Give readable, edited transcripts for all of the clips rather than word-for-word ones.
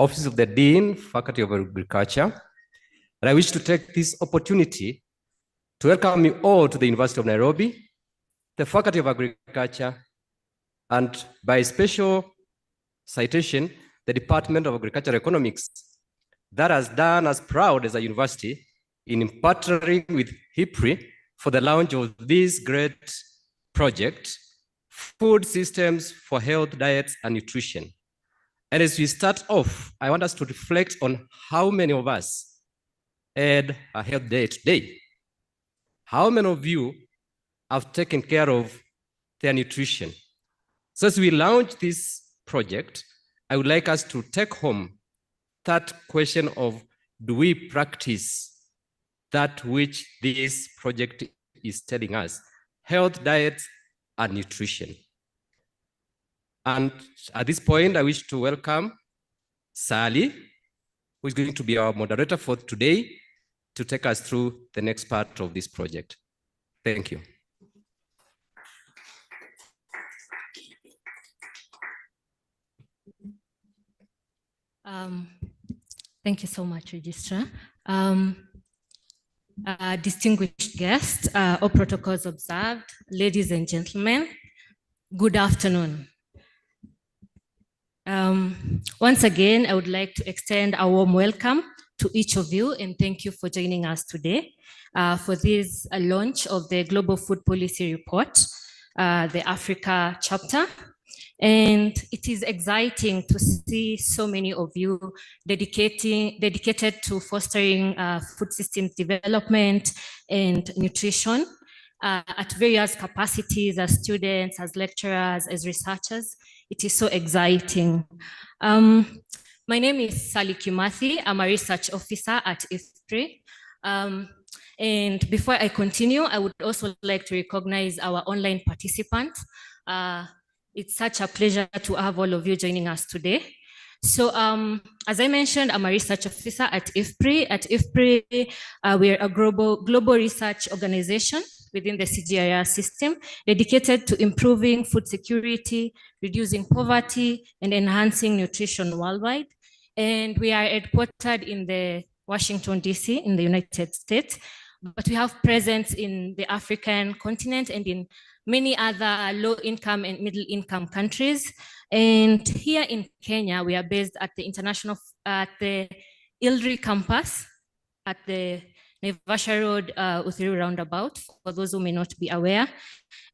Office of the Dean, Faculty of Agriculture. And I wish to take this opportunity to welcome you all to the University of Nairobi, the Faculty of Agriculture, and by special citation, the Department of Agricultural Economics, that has done us proud as a university in partnering with IFPRI for the launch of this great project, Food Systems for Health, Diets, and Nutrition. And as we start off, I want us to reflect on how many of us had a health day today. How many of you have taken care of their nutrition? So as we launch this project, I would like us to take home that question of, do we practice that which this project is telling us? Health, diet, and nutrition. And at this point, I wish to welcome Sally, who is going to be our moderator for today, to take us through the next part of this project. Thank you. Thank you so much, Registrar. Distinguished guests, all protocols observed, ladies and gentlemen, good afternoon. Once again, I would like to extend a warm welcome to each of you and thank you for joining us today for this launch of the Global Food Policy Report, the Africa chapter. And it is exciting to see so many of you dedicated to fostering food systems development and nutrition at various capacities as students, as lecturers, as researchers. It is so exciting. My name is Sally Kimathi. I'm a research officer at IFPRI. And before I continue, I would also like to recognize our online participants. It's such a pleasure to have all of you joining us today. So as I mentioned, I'm a research officer at IFPRI. At IFPRI, we're a global research organization within the CGIAR system, dedicated to improving food security, reducing poverty, and enhancing nutrition worldwide. And we are headquartered in the Washington, DC, in the United States, but we have presence in the African continent and in many other low-income and middle-income countries. And here in Kenya, we are based at the IFPRI campus at the Naivasha Road, Uthiru roundabout, for those who may not be aware.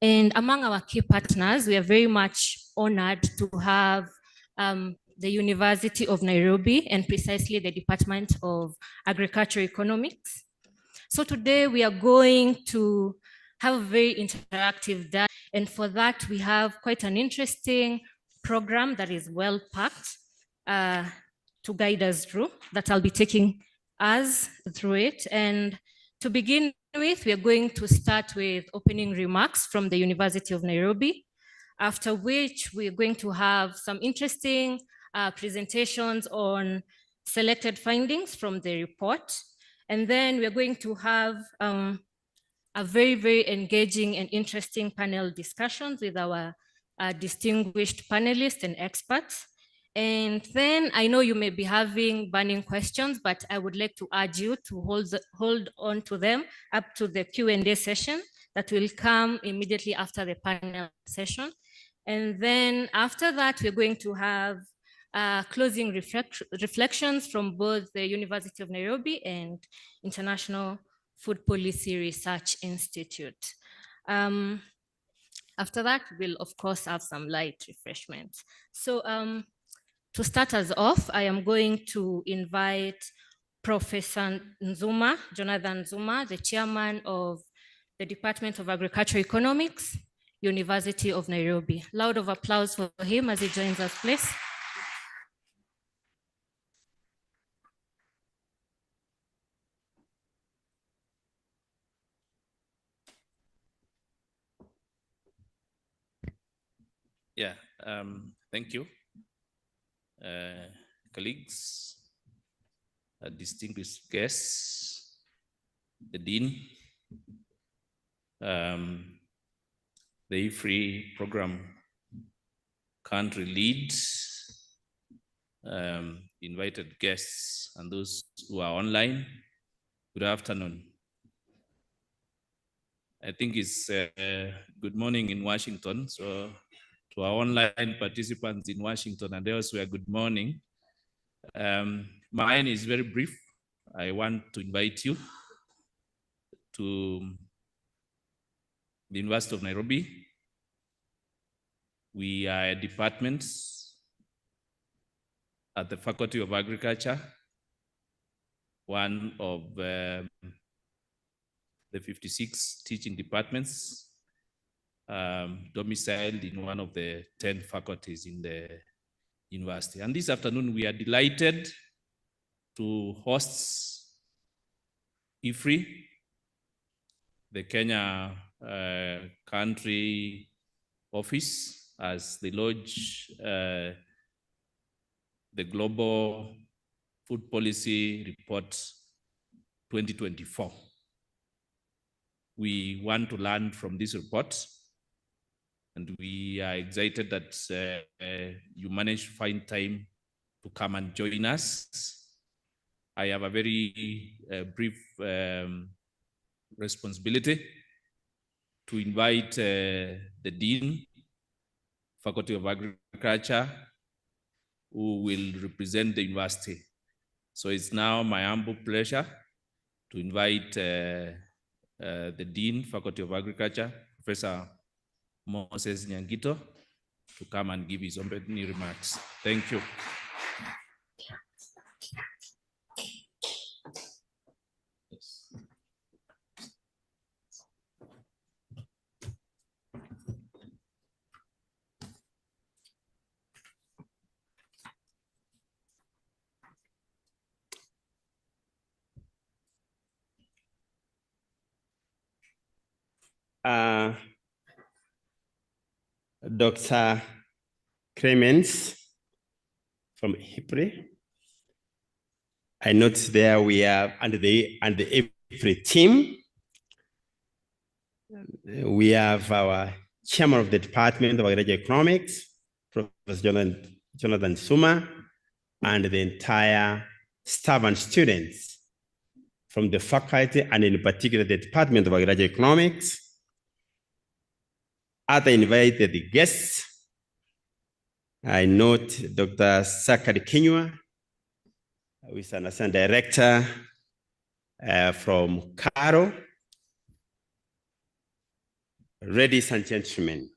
And among our key partners, we are very much honored to have the University of Nairobi and precisely the Department of Agricultural Economics. So today we are going to have a very interactive day, and for that we have quite an interesting program that is well packed to guide us through, that I'll be taking us through it. And to begin with, we are going to start with opening remarks from the University of Nairobi, after which we are going to have some interesting presentations on selected findings from the report. And then we are going to have a very, very engaging and interesting panel discussions with our distinguished panelists and experts. And then I know you may be having burning questions, but I would like to urge you to hold on to them up to the Q&A session that will come immediately after the panel session. And then after that, we're going to have closing reflections from both the University of Nairobi and International Food Policy Research Institute. After that, we'll of course have some light refreshments. So to start us off, I am going to invite Professor Nzuma, Jonathan Nzuma, the chairman of the Department of Agricultural Economics, University of Nairobi. Loud of applause for him as he joins us, please. Yeah, thank you, colleagues, distinguished guests, the Dean, the IFPRI program country leads, invited guests, and those who are online. Good afternoon. I think it's good morning in Washington. So to our online participants in Washington and elsewhere, good morning. Mine is very brief. I want to invite you to the University of Nairobi. We are a department at the Faculty of Agriculture, one of the 56 teaching departments, domiciled in one of the 10 faculties in the university. And this afternoon, we are delighted to host IFPRI, the Kenya country office, as they launch the Global Food Policy Report 2024. We want to learn from this report, and we are excited that you managed to find time to come and join us. I have a very brief responsibility to invite the Dean, Faculty of Agriculture, who will represent the university. So it's now my humble pleasure to invite the Dean, Faculty of Agriculture, Professor Moses Nyangito, to come and give his opening remarks. Thank you. Dr. Clemens from IFPRI. I noticed there we have under the IFPRI team. We have our chairman of the Department of Agricultural Economics, Professor Jonathan Suma, and the entire staff and students from the faculty, and in particular the Department of Agricultural Economics. Other invited guests, I note Dr. Sakari Kinyua, who is an assistant director from CARO. Ladies and gentlemen,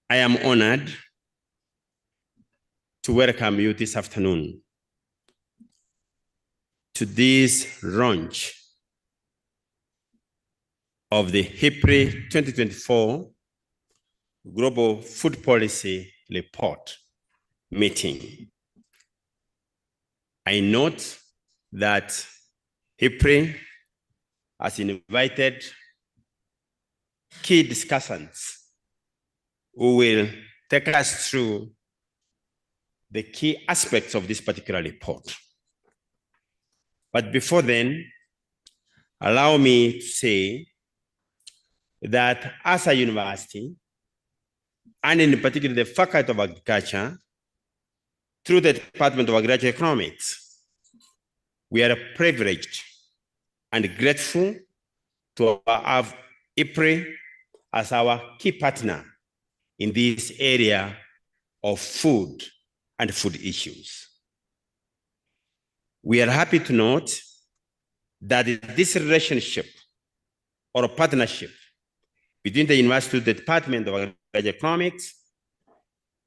I am honored to welcome you this afternoon to this launch of the IFPRI 2024 Global Food Policy Report meeting. I note that IFPRI has invited key discussants who will take us through the key aspects of this particular report. But before then, allow me to say that as a university, and in particular the Faculty of Agriculture, through the Department of Agricultural Economics, we are privileged and grateful to have IFPRI as our key partner in this area of food and food issues. We are happy to note that this relationship or partnership between the University, the Department of Agricultural Economics,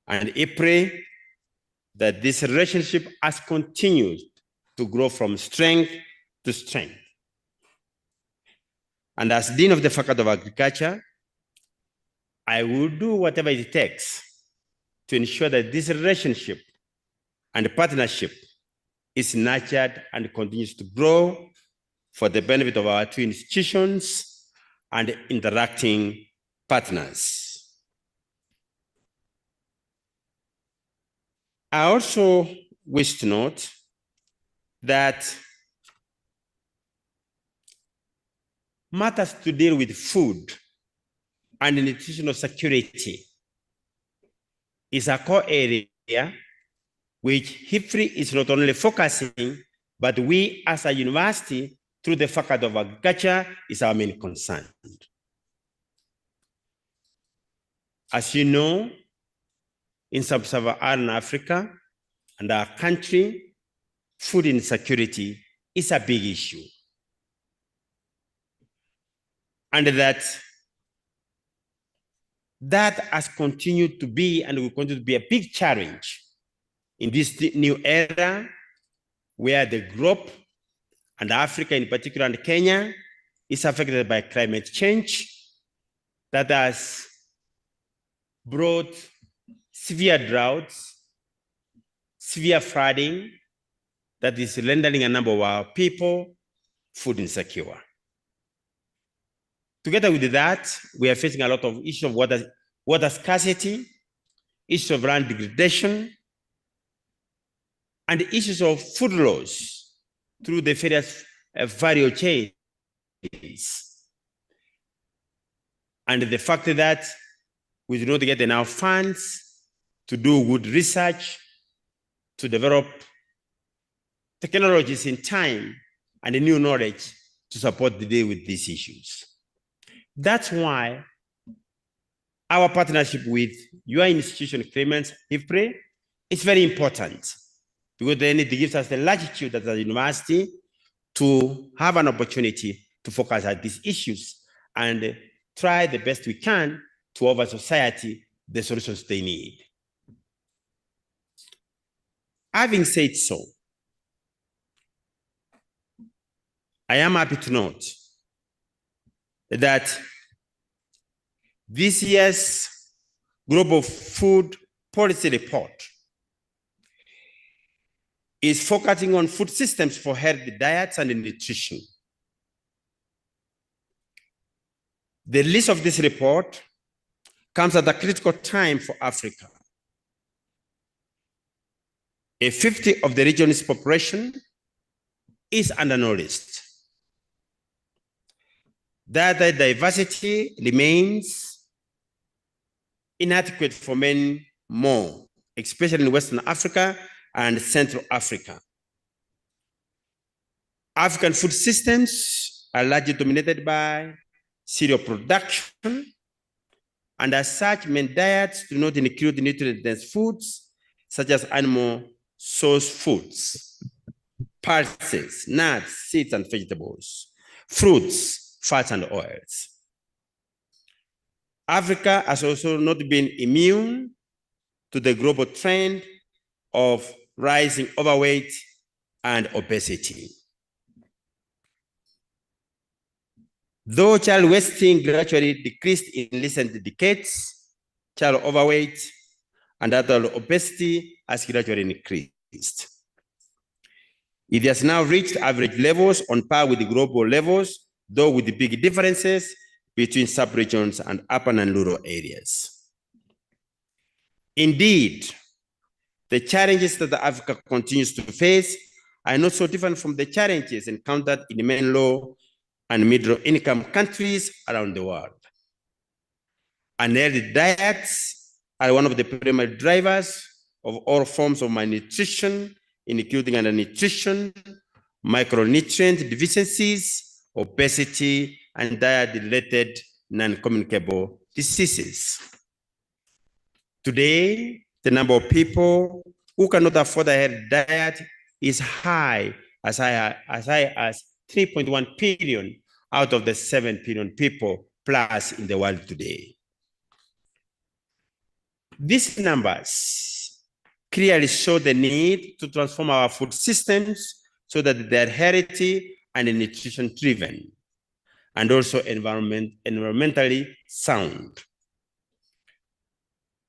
and IFPRI, that this relationship has continued to grow from strength to strength. And as Dean of the Faculty of Agriculture, I will do whatever it takes to ensure that this relationship and partnership is nurtured and continues to grow for the benefit of our two institutions and interacting partners. I also wish to note that matters to deal with food and nutritional security is a core area which IFPRI is not only focusing, but we as a university, through the Faculty of Agriculture, is our main concern. As you know, in sub-Saharan Africa and our country, food insecurity is a big issue. And that has continued to be and will continue to be a big challenge in this new era where the globe and Africa in particular and Kenya is affected by climate change that has brought severe droughts, severe flooding that is rendering a number of our people food insecure. Together with that, we are facing a lot of issues of water scarcity, issues of land degradation, and issues of food loss through the various value chains. And the fact that we do not get enough funds to do good research, to develop technologies in time and new knowledge to support the day with these issues. That's why our partnership with your institution, claimants, IFPRI, is very important, because then it gives us the latitude as a university to have an opportunity to focus on these issues and try the best we can to offer society the solutions they need. Having said so, I am happy to note that this year's Global Food Policy Report is focusing on food systems for healthy diets and nutrition. The list of this report comes at a critical time for Africa. A fifth of the region's population is undernourished. Data diversity remains inadequate for many more, especially in Western Africa and Central Africa. African food systems are largely dominated by cereal production, and as such, many diets do not include nutrient-dense foods such as animal source foods, pulses, nuts, seeds, and vegetables, fruits, fats, and oils. Africa has also not been immune to the global trend of rising overweight and obesity. Though child wasting gradually decreased in recent decades, child overweight and adult obesity has gradually increased. It has now reached average levels on par with the global levels, though with the big differences between sub-regions and urban and rural areas. Indeed, the challenges that Africa continues to face are not so different from the challenges encountered in many low and middle-income countries around the world. Unhealthy diets are one of the primary drivers of all forms of malnutrition, including undernutrition, micronutrient deficiencies, obesity, and diet-related non-communicable diseases. Today, the number of people who cannot afford a healthy diet is as high as 3.1 billion out of the 7 billion people plus in the world today. These numbers clearly show the need to transform our food systems so that they are healthy and nutrition-driven, and also environmentally sound.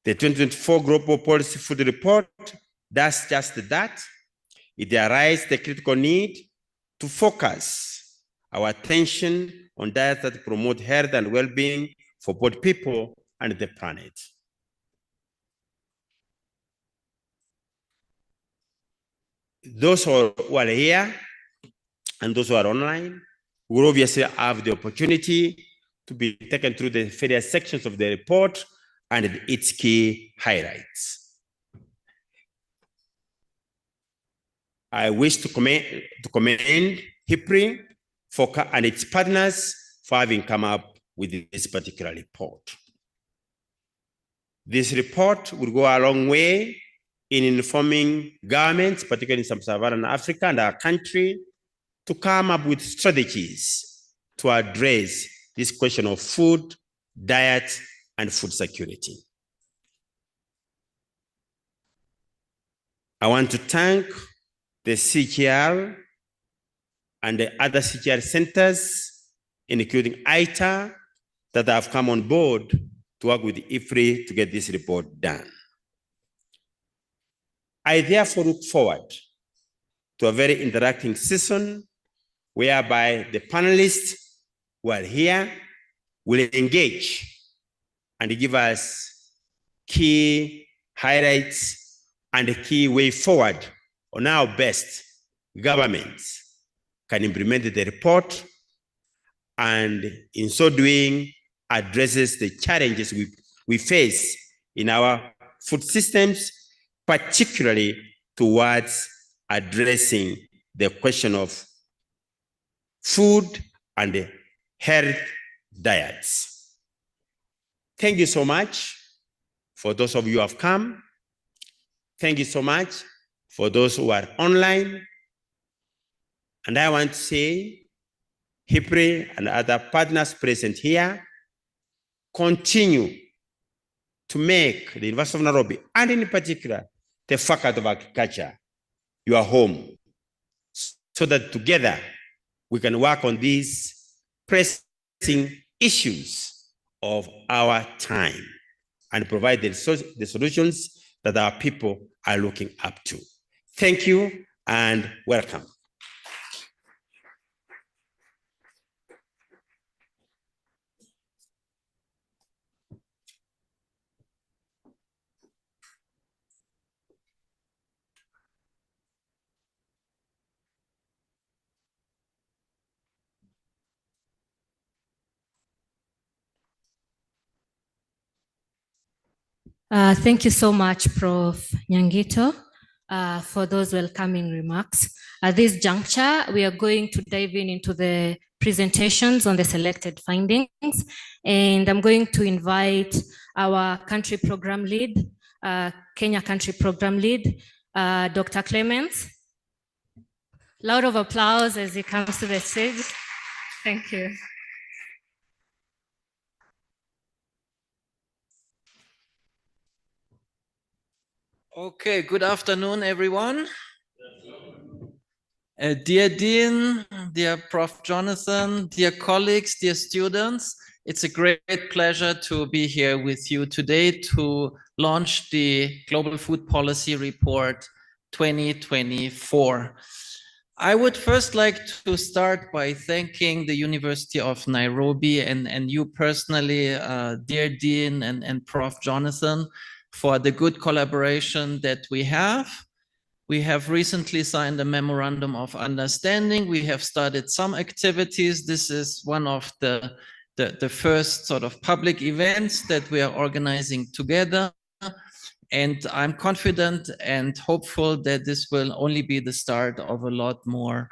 The 2024 Global Policy Food Report does just that. It highlights the critical need to focus our attention on diets that promote health and well-being for both people and the planet. Those who are here and those who are online will obviously have the opportunity to be taken through the various sections of the report and its key highlights. I wish to commend IFPRI and its partners for having come up with this particular report. This report will go a long way in informing governments, particularly in sub-Saharan Africa and our country, to come up with strategies to address this question of food, diet, and food security. I want to thank the CGR and the other CGR centers, including ITA, that have come on board to work with IFPRI to get this report done. I therefore look forward to a very interactive session whereby the panelists who are here will engage and give us key highlights and a key way forward on how best governments can implement the report, and in so doing addresses the challenges we face in our food systems, particularly towards addressing the question of food and health diets. Thank you so much for those of you who have come. Thank you so much for those who are online. And I want to say, IFPRI and other partners present here, continue to make the University of Nairobi, and in particular, the Faculty of Agriculture, your home, so that together we can work on these pressing issues of our time and provide the solutions that our people are looking up to. Thank you and welcome. Thank you so much, Prof. Nyangito, for those welcoming remarks. At this juncture, we are going to dive into the presentations on the selected findings, and I'm going to invite our country program lead, Kenya country program lead, Dr. Clements. Loud of applause as he comes to the stage. Thank you. Okay, good afternoon, everyone. Dear Dean, dear Prof. Jonathan, dear colleagues, dear students, it's a great pleasure to be here with you today to launch the Global Food Policy Report 2024. I would first like to start by thanking the University of Nairobi and you personally, dear Dean and Prof. Jonathan, for the good collaboration that we have. We have recently signed a memorandum of understanding. We have started some activities. This is one of the first sort of public events that we are organizing together. And I'm confident and hopeful that this will only be the start of a lot more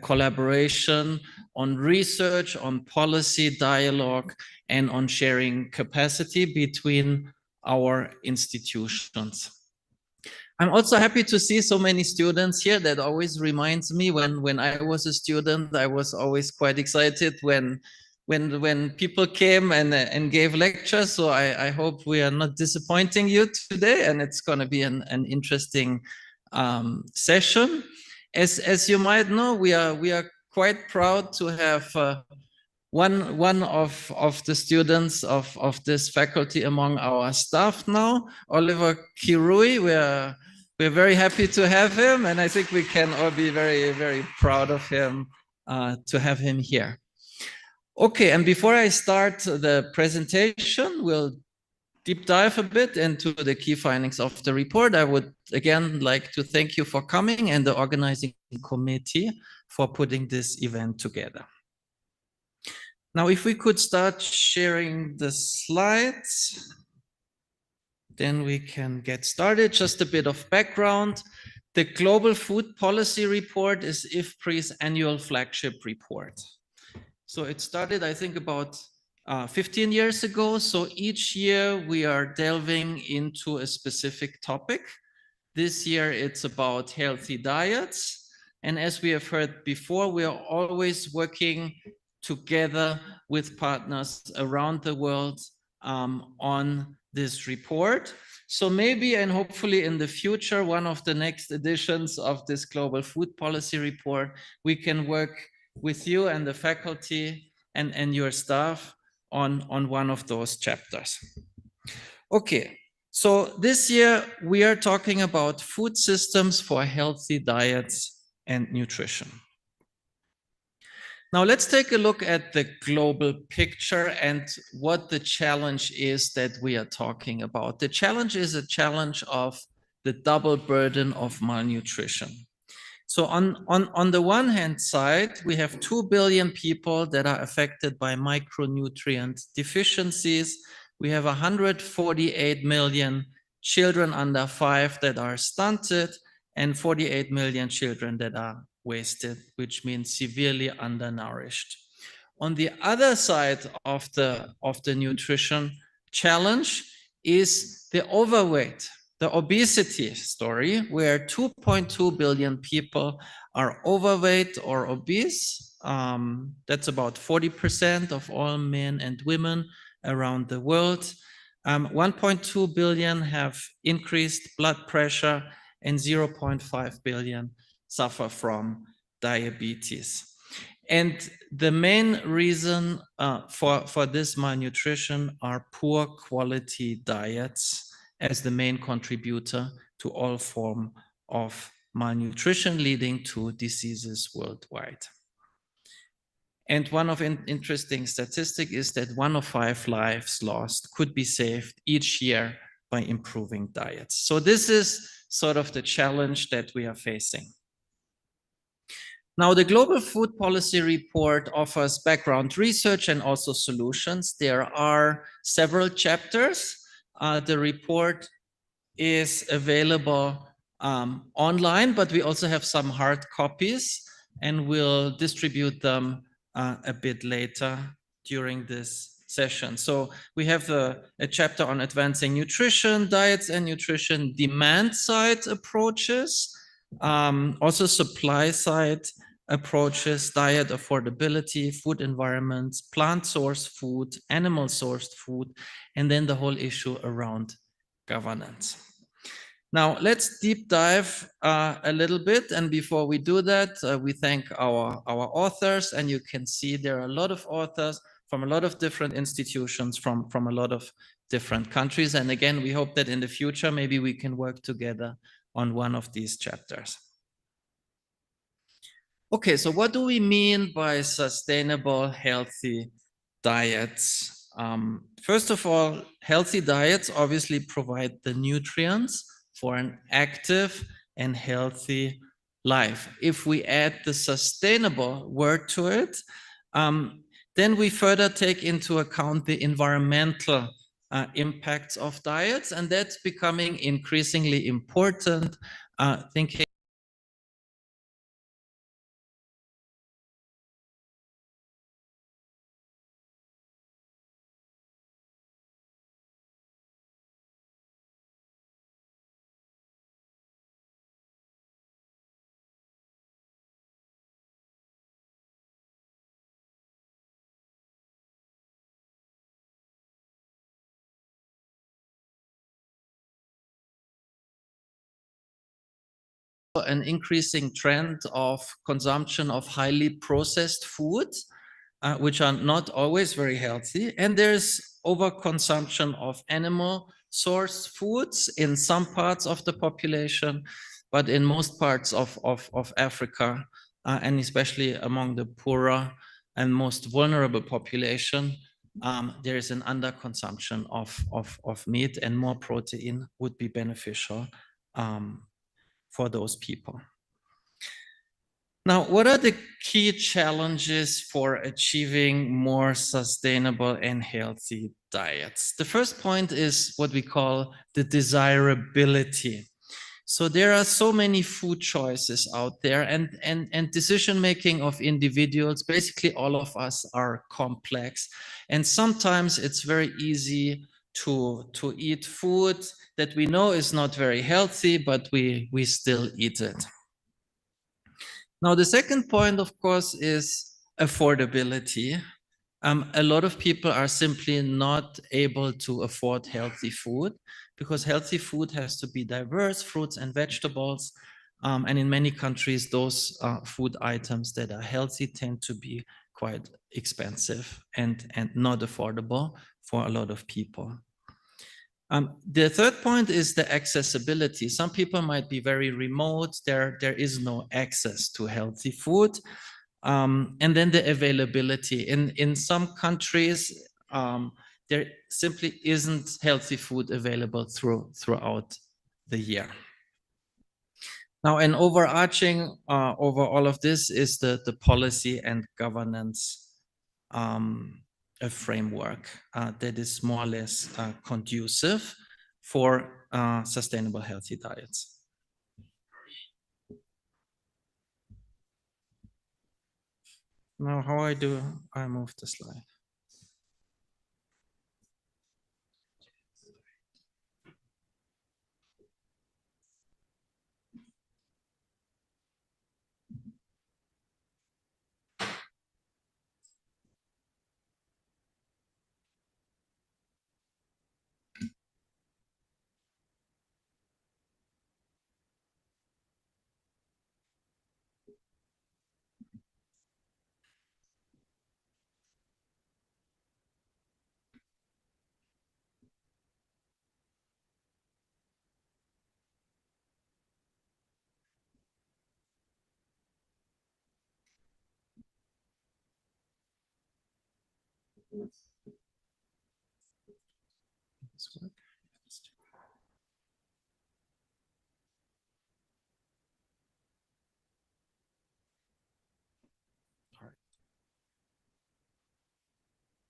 collaboration on research, on policy dialogue, and on sharing capacity between our institutions. I'm also happy to see so many students here. That always reminds me when I was a student, I was always quite excited when people came and gave lectures. So I hope we are not disappointing you today, and it's going to be an interesting session. As you might know, we are quite proud to have one of the students of this faculty among our staff now, Oliver Kirui. We're very happy to have him, and I think we can all be very, very proud of him to have him here. Okay, and before I start the presentation, we'll deep dive a bit into the key findings of the report. I would again like to thank you for coming and the organizing committee for putting this event together. Now, if we could start sharing the slides. then we can get started. Just a bit of background. The Global Food Policy Report is IFPRI's annual flagship report. So it started, I think, about 15 years ago. So each year we are delving into a specific topic. This year it's about healthy diets. And as we have heard before, we are always working together with partners around the world on this report. So maybe and hopefully in the future, one of the next editions of this Global Food Policy Report, we can work with you and the faculty and your staff on one of those chapters. Okay, so this year we are talking about food systems for healthy diets and nutrition. Now let's take a look at the global picture and what the challenge is that we are talking about. The challenge is a challenge of the double burden of malnutrition. So on the one hand side, we have 2 billion people that are affected by micronutrient deficiencies. We have 148 million children under 5 that are stunted and 48 million children that are wasted, which means severely undernourished. On the other side of the nutrition challenge is the overweight, the obesity story, where 2.2 billion people are overweight or obese. That's about 40% of all men and women around the world. 1.2 billion have increased blood pressure and 0.5 billion suffer from diabetes. And the main reason for this malnutrition are poor quality diets as the main contributor to all forms of malnutrition, leading to diseases worldwide. And one of interesting statistic is that 1 of 5 lives lost could be saved each year by improving diets. So this is sort of the challenge that we are facing. Now, the Global Food Policy Report offers background research and also solutions. There are several chapters. The report is available online, but we also have some hard copies, and we'll distribute them a bit later during this session. So we have a chapter on advancing nutrition, diets and nutrition, demand side approaches, also supply side approaches, diet affordability, food environments, plant-sourced food, animal-sourced food, and then the whole issue around governance. Now, let's deep dive a little bit. And before we do that, we thank our authors. And you can see there are a lot of authors from a lot of different institutions from a lot of different countries. And again, we hope that in the future, maybe we can work together on one of these chapters. Okay, so what do we mean by sustainable, healthy diets? First of all, healthy diets obviously provide the nutrients for an active and healthy life. If we add the sustainable word to it, then we further take into account the environmental impacts of diets, and that's becoming increasingly important, thinking an increasing trend of consumption of highly processed foods, which are not always very healthy. And there's overconsumption of animal sourced foods in some parts of the population, but in most parts of Africa, and especially among the poorer and most vulnerable population, there is an underconsumption of meat, and more protein would be beneficial for those people. Now, what are the key challenges for achieving more sustainable and healthy diets? The first point is what we call the desirability. So there are so many food choices out there, and decision-making of individuals, basically all of us, are complex. And sometimes it's very easy to eat food that we know is not very healthy, but we still eat it. Now, the second point, of course, is affordability. A lot of people are simply not able to afford healthy food because healthy food has to be diverse, fruits and vegetables. And in many countries, those food items that are healthy tend to be quite expensive and not affordable for a lot of people. The third point is the accessibility. Some people might be very remote. There is no access to healthy food. And then the availability. In some countries, there simply isn't healthy food available throughout the year. Now, an overarching over all of this is the policy and governance a framework that is more or less conducive for sustainable healthy diets. Now, how I move the slide?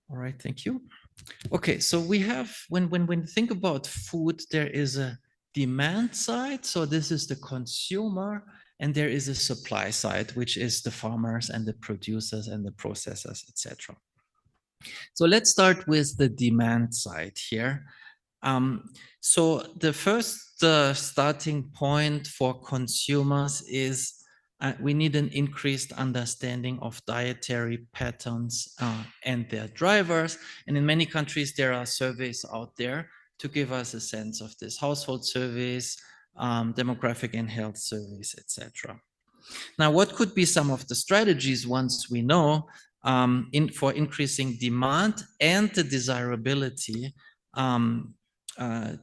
All right, thank you. Okay, so we have, when we think about food, there is a demand side. So this is the consumer, and there is a supply side, which is the farmers and the producers and the processors, etc. So let's start with the demand side here. So the first starting point for consumers is we need an increased understanding of dietary patterns and their drivers. And in many countries, there are surveys out there to give us a sense of this: household surveys, demographic and health surveys, etc. Now, what could be some of the strategies once we know for increasing demand and the desirability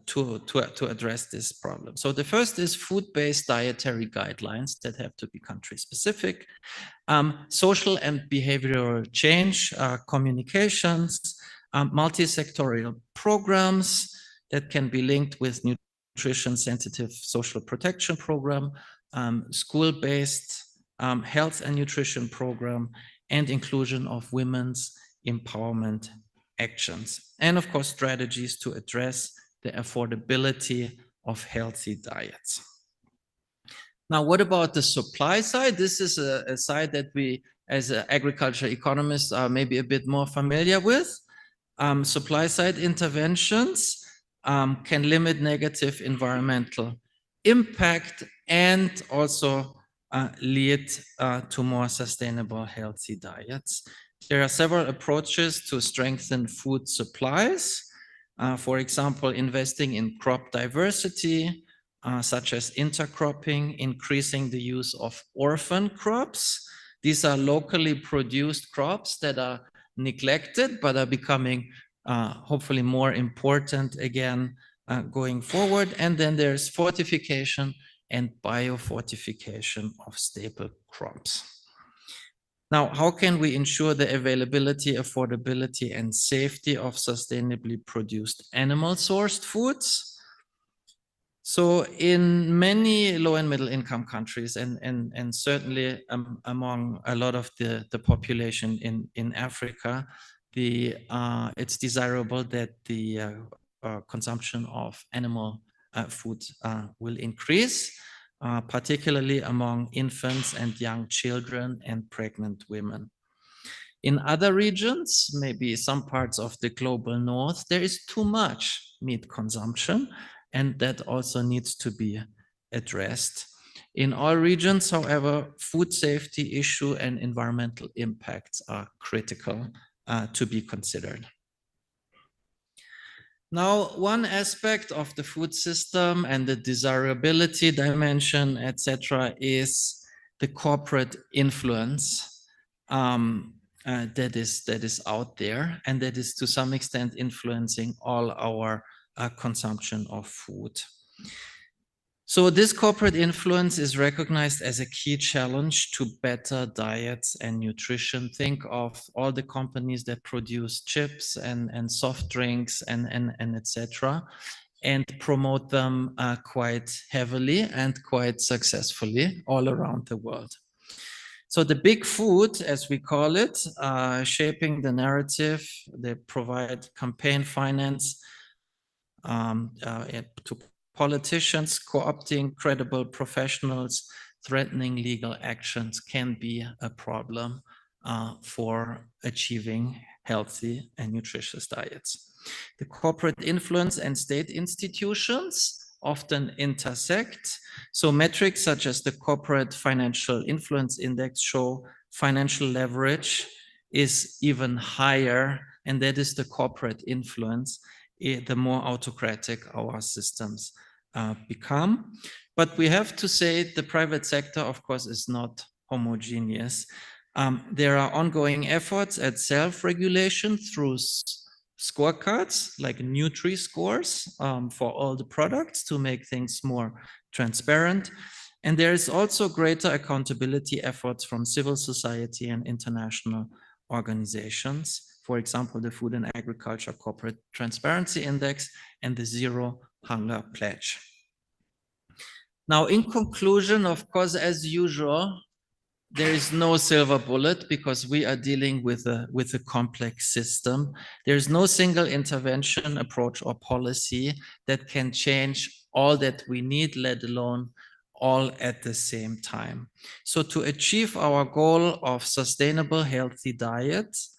to address this problem? So the first is food-based dietary guidelines that have to be country-specific, social and behavioral change, communications, multi-sectorial programs that can be linked with nutrition-sensitive social protection program, school-based health and nutrition program, and inclusion of women's empowerment actions, and of course strategies to address the affordability of healthy diets. Now, what about the supply side? This is a side that we, as agriculture economists, are maybe a bit more familiar with. Supply side interventions can limit negative environmental impact and also lead to more sustainable, healthy diets. There are several approaches to strengthen food supplies. For example, investing in crop diversity, such as intercropping, increasing the use of orphan crops. These are locally produced crops that are neglected, but are becoming hopefully more important again going forward. And then there's fortification and biofortification of staple crops. Now, how can we ensure the availability, affordability, and safety of sustainably produced animal-sourced foods? So in many low and middle income countries, and certainly among a lot of the population in Africa, it's desirable that the consumption of animal food will increase, particularly among infants and young children and pregnant women. In other regions, maybe some parts of the global north, there is too much meat consumption, and that also needs to be addressed. In all regions, however, food safety issue and environmental impacts are critical to be considered. Now, one aspect of the food system and the desirability dimension, etc., is the corporate influence that is out there, and that is to some extent influencing all our consumption of food. So this corporate influence is recognized as a key challenge to better diets and nutrition. Think of all the companies that produce chips and soft drinks and etc., and promote them quite heavily and quite successfully all around the world. So the big food, as we call it, shaping the narrative, they provide campaign finance to politicians, co-opting credible professionals, threatening legal actions can be a problem for achieving healthy and nutritious diets. The corporate influence and state institutions often intersect. So metrics such as the Corporate Financial Influence Index show financial leverage is even higher, and that is the corporate influence, the more autocratic our systems become. But we have to say the private sector, of course, is not homogeneous. There are ongoing efforts at self-regulation through scorecards like Nutri-scores for all the products to make things more transparent. And there is also greater accountability efforts from civil society and international organizations. For example, the Food and Agriculture Corporate Transparency Index and the Zero Hunger Pledge. Now, in conclusion, of course, as usual, there is no silver bullet because we are dealing with a complex system. There is no single intervention, approach, or policy that can change all that we need, let alone all at the same time. So to achieve our goal of sustainable, healthy diets,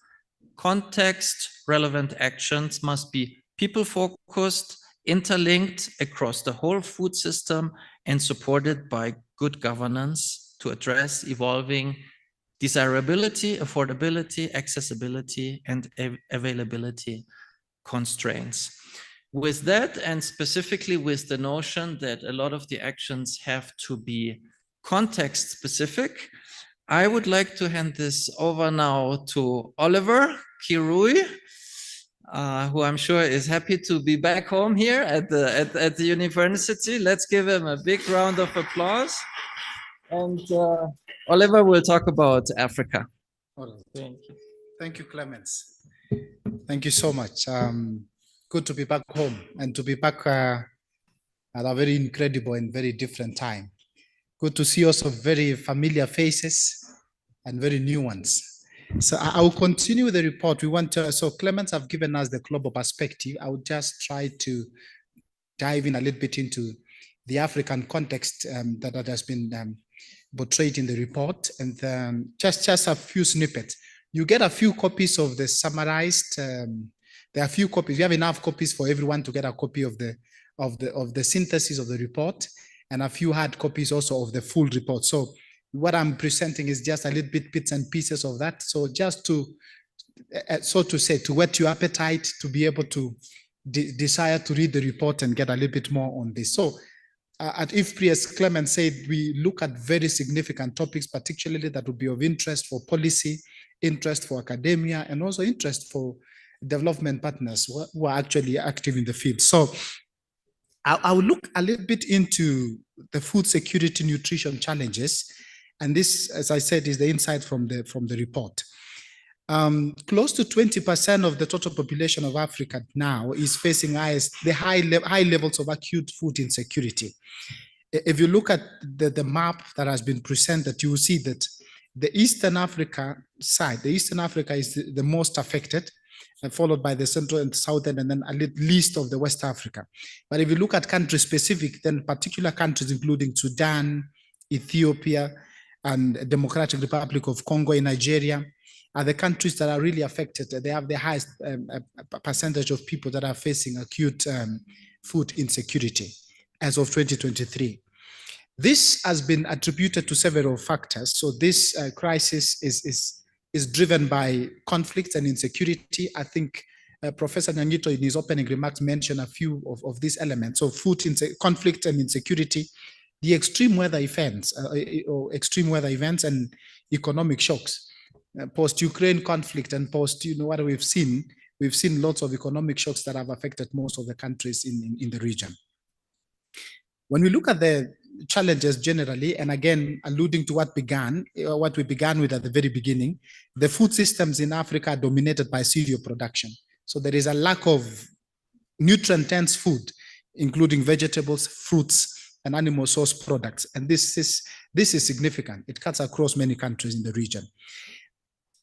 context-relevant actions must be people-focused, interlinked across the whole food system, and supported by good governance to address evolving desirability, affordability, accessibility, and availability constraints. With that, and specifically with the notion that a lot of the actions have to be context-specific, I would like to hand this over now to Oliver Kirui, who I'm sure is happy to be back home here at the university. Let's give him a big round of applause. And Oliver will talk about Africa. Thank you. Thank you, Clemens. Thank you so much. Good to be back home and to be back at a very incredible and very different time. Good to see also very familiar faces and very new ones. So I will continue with the report. We want to, so Clemens have given us the global perspective. I would just try to dive in a little bit into the African context that has been portrayed in the report, and just a few snippets. You get a few copies of the summarized. There are a few copies. We have enough copies for everyone to get a copy of the synthesis of the report, and a few hard copies also of the full report. So what I'm presenting is just a little bit bits and pieces of that. So just to, so to say, to whet your appetite to be able to desire to read the report and get a little bit more on this. So at IFPRI, as Clement said, we look at very significant topics, particularly that would be of interest for policy, interest for academia, and also interest for development partners who are actually active in the field. So I will look a little bit into the food security nutrition challenges. And this, as I said, is the insight from the report. Close to 20% of the total population of Africa now is facing high levels of acute food insecurity. If you look at the map that has been presented, you will see that the Eastern Africa side, the Eastern Africa is the most affected, followed by the Central and Southern, and then a little least of the West Africa. But if you look at country specific, then particular countries including Sudan, Ethiopia, and Democratic Republic of Congo in Nigeria are the countries that are really affected. They have the highest percentage of people that are facing acute food insecurity as of 2023. This has been attributed to several factors. So this crisis is driven by conflicts and insecurity. I think Professor Nyangito in his opening remarks mentioned a few of these elements. So conflict and insecurity, the extreme weather events and economic shocks. Post-Ukraine conflict and post, what we've seen lots of economic shocks that have affected most of the countries in the region. When we look at the challenges generally, and again, alluding to what we began with at the very beginning, the food systems in Africa are dominated by cereal production. So there is a lack of nutrient-dense food, including vegetables, fruits, and animal source products. And this is significant. It cuts across many countries in the region.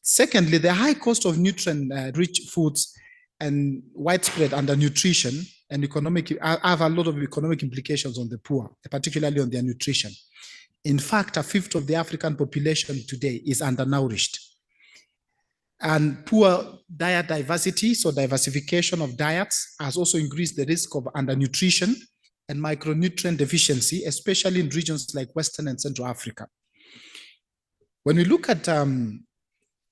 Secondly, the high cost of nutrient-rich foods and widespread undernutrition and have a lot of economic implications on the poor, particularly on their nutrition. In fact, 1/5 of the African population today is undernourished. And poor diet diversity, so diversification of diets, has also increased the risk of undernutrition and micronutrient deficiency, especially in regions like Western and Central Africa. When we look at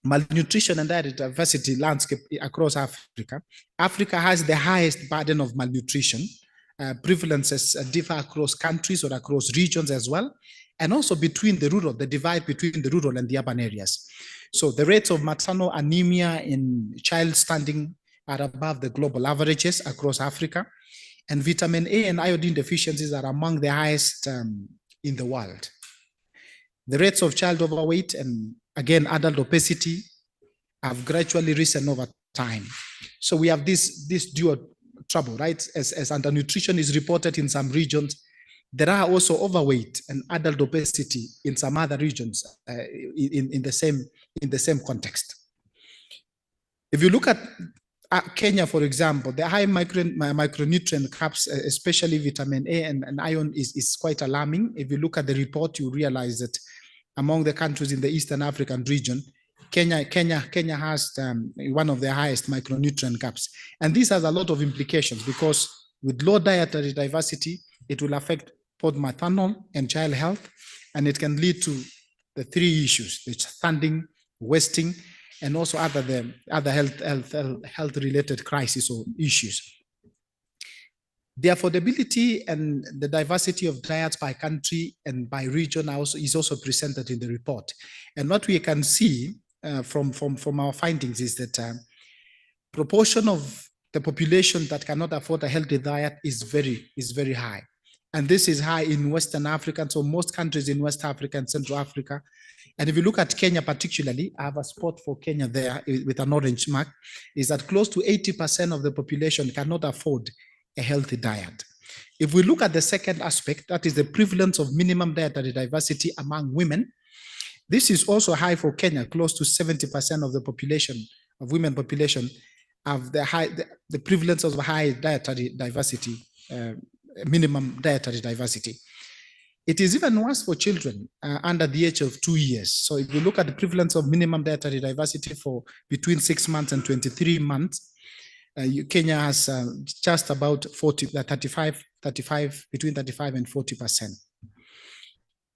malnutrition and diet diversity landscape across Africa, Africa has the highest burden of malnutrition. Prevalences differ across countries or across regions as well, and also between the divide between the rural and the urban areas. So the rates of maternal anemia in child standing are above the global averages across Africa, and vitamin A and iodine deficiencies are among the highest in the world. The rates of child overweight and again, adult obesity have gradually risen over time. So we have this dual trouble, right? As undernutrition is reported in some regions, there are also overweight and adult obesity in some other regions in the same context. If you look at Kenya, for example, the high micronutrient caps, especially vitamin A and iron, is quite alarming. If you look at the report, you realize that among the countries in the Eastern African region, Kenya has one of the highest micronutrient gaps. And this has a lot of implications because with low dietary diversity, it will affect both maternal and child health, and it can lead to the three issues: it's stunting, wasting, and also other health-related crises or issues. The affordability and the diversity of diets by country and by region is also presented in the report. And what we can see from our findings is that proportion of the population that cannot afford a healthy diet is very high. And this is high in Western Africa, so most countries in West Africa and Central Africa. And if you look at Kenya particularly, I have a spot for Kenya there with an orange mark, is that close to 80% of the population cannot afford a healthy diet. If we look at the second aspect, that is the prevalence of minimum dietary diversity among women, this is also high for Kenya. Close to 70% of the population, of women population, have the prevalence of high dietary diversity, minimum dietary diversity. It is even worse for children under the age of 2 years. So if you look at the prevalence of minimum dietary diversity for between 6 months and 23 months, Kenya has just about between 35 and 40%.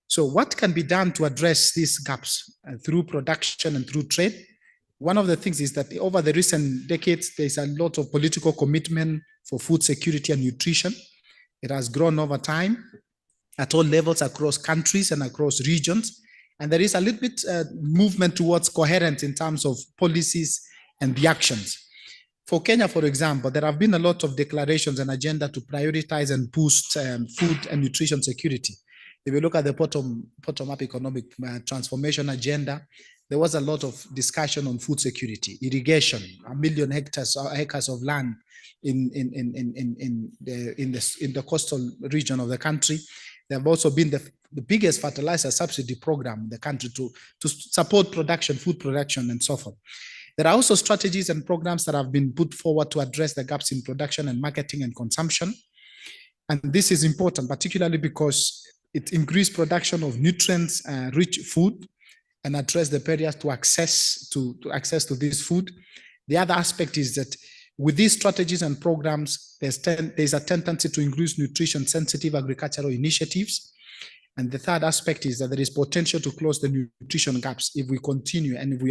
So what can be done to address these gaps through production and through trade? One of the things is that over the recent decades, there's a lot of political commitment for food security and nutrition. It has grown over time at all levels across countries and across regions. And there is a little bit movement towards coherence in terms of policies and the actions. For Kenya, for example, there have been a lot of declarations and agenda to prioritize and boost food and nutrition security. If you look at the bottom-up economic transformation agenda, there was a lot of discussion on food security, irrigation, 1 million acres of land in the coastal region of the country. There have also been the biggest fertilizer subsidy program in the country to support production, food production, and so forth. There are also strategies and programs that have been put forward to address the gaps in production and marketing and consumption. And this is important, particularly because it increased production of nutrients, rich food, and address the barriers to access to this food. The other aspect is that with these strategies and programs, there's a tendency to increase nutrition-sensitive agricultural initiatives. And the third aspect is that there is potential to close the nutrition gaps if we continue and if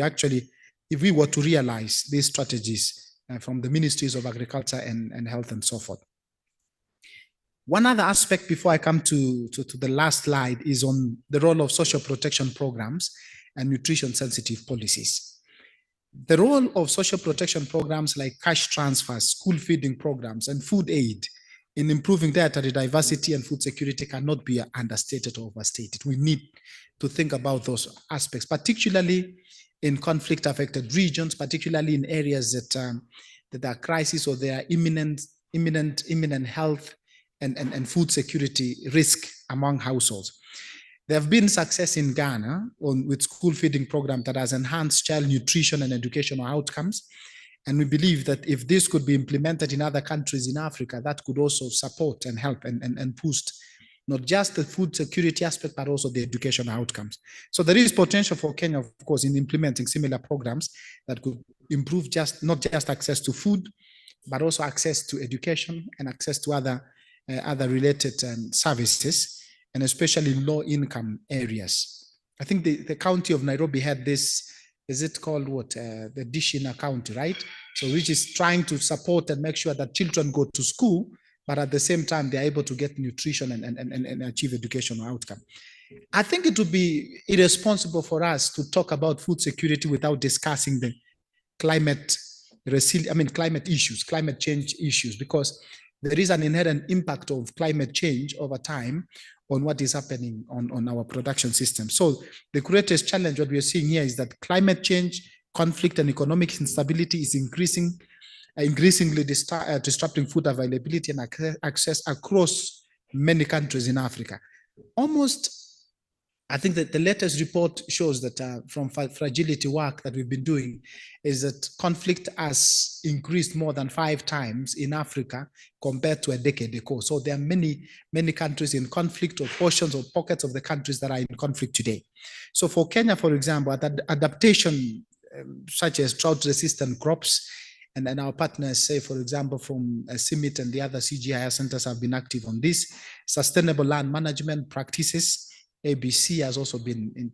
we were to realize these strategies from the ministries of agriculture and health and so forth. One other aspect before I come to the last slide is on the role of social protection programs and nutrition sensitive policies. The role of social protection programs like cash transfers, school feeding programs, and food aid in improving dietary diversity and food security cannot be understated or overstated. We need to think about those aspects, particularly in conflict affected regions, particularly in areas that are crisis or there are imminent health and food security risk among households. There have been success in Ghana with school feeding program that has enhanced child nutrition and educational outcomes. And we believe that if this could be implemented in other countries in Africa, that could also support and help and boost not just the food security aspect, but also the educational outcomes. So there is potential for Kenya, of course, in implementing similar programs that could improve not just access to food, but also access to education and access to other related services, and especially in low-income areas. I think the county of Nairobi had this, is it called what? The Dishina County, right? So which is trying to support and make sure that children go to school, but at the same time, they're able to get nutrition and achieve educational outcome. I think it would be irresponsible for us to talk about food security without discussing the climate issues, climate change issues, because there is an inherent impact of climate change over time on what is happening on our production system. So the greatest challenge what we are seeing here is that climate change, conflict, and economic instability is increasingly disrupting food availability and access across many countries in Africa. I think that the latest report shows that from fragility work that we've been doing is that conflict has increased more than 5 times in Africa compared to a decade ago. So there are many countries in conflict, or portions or pockets of the countries that are in conflict today. So for Kenya, for example, adaptation such as drought-resistant crops, and then our partners, say, for example, from CIMIT and the other CGIS centers have been active on this. Sustainable land management practices, ABC has also been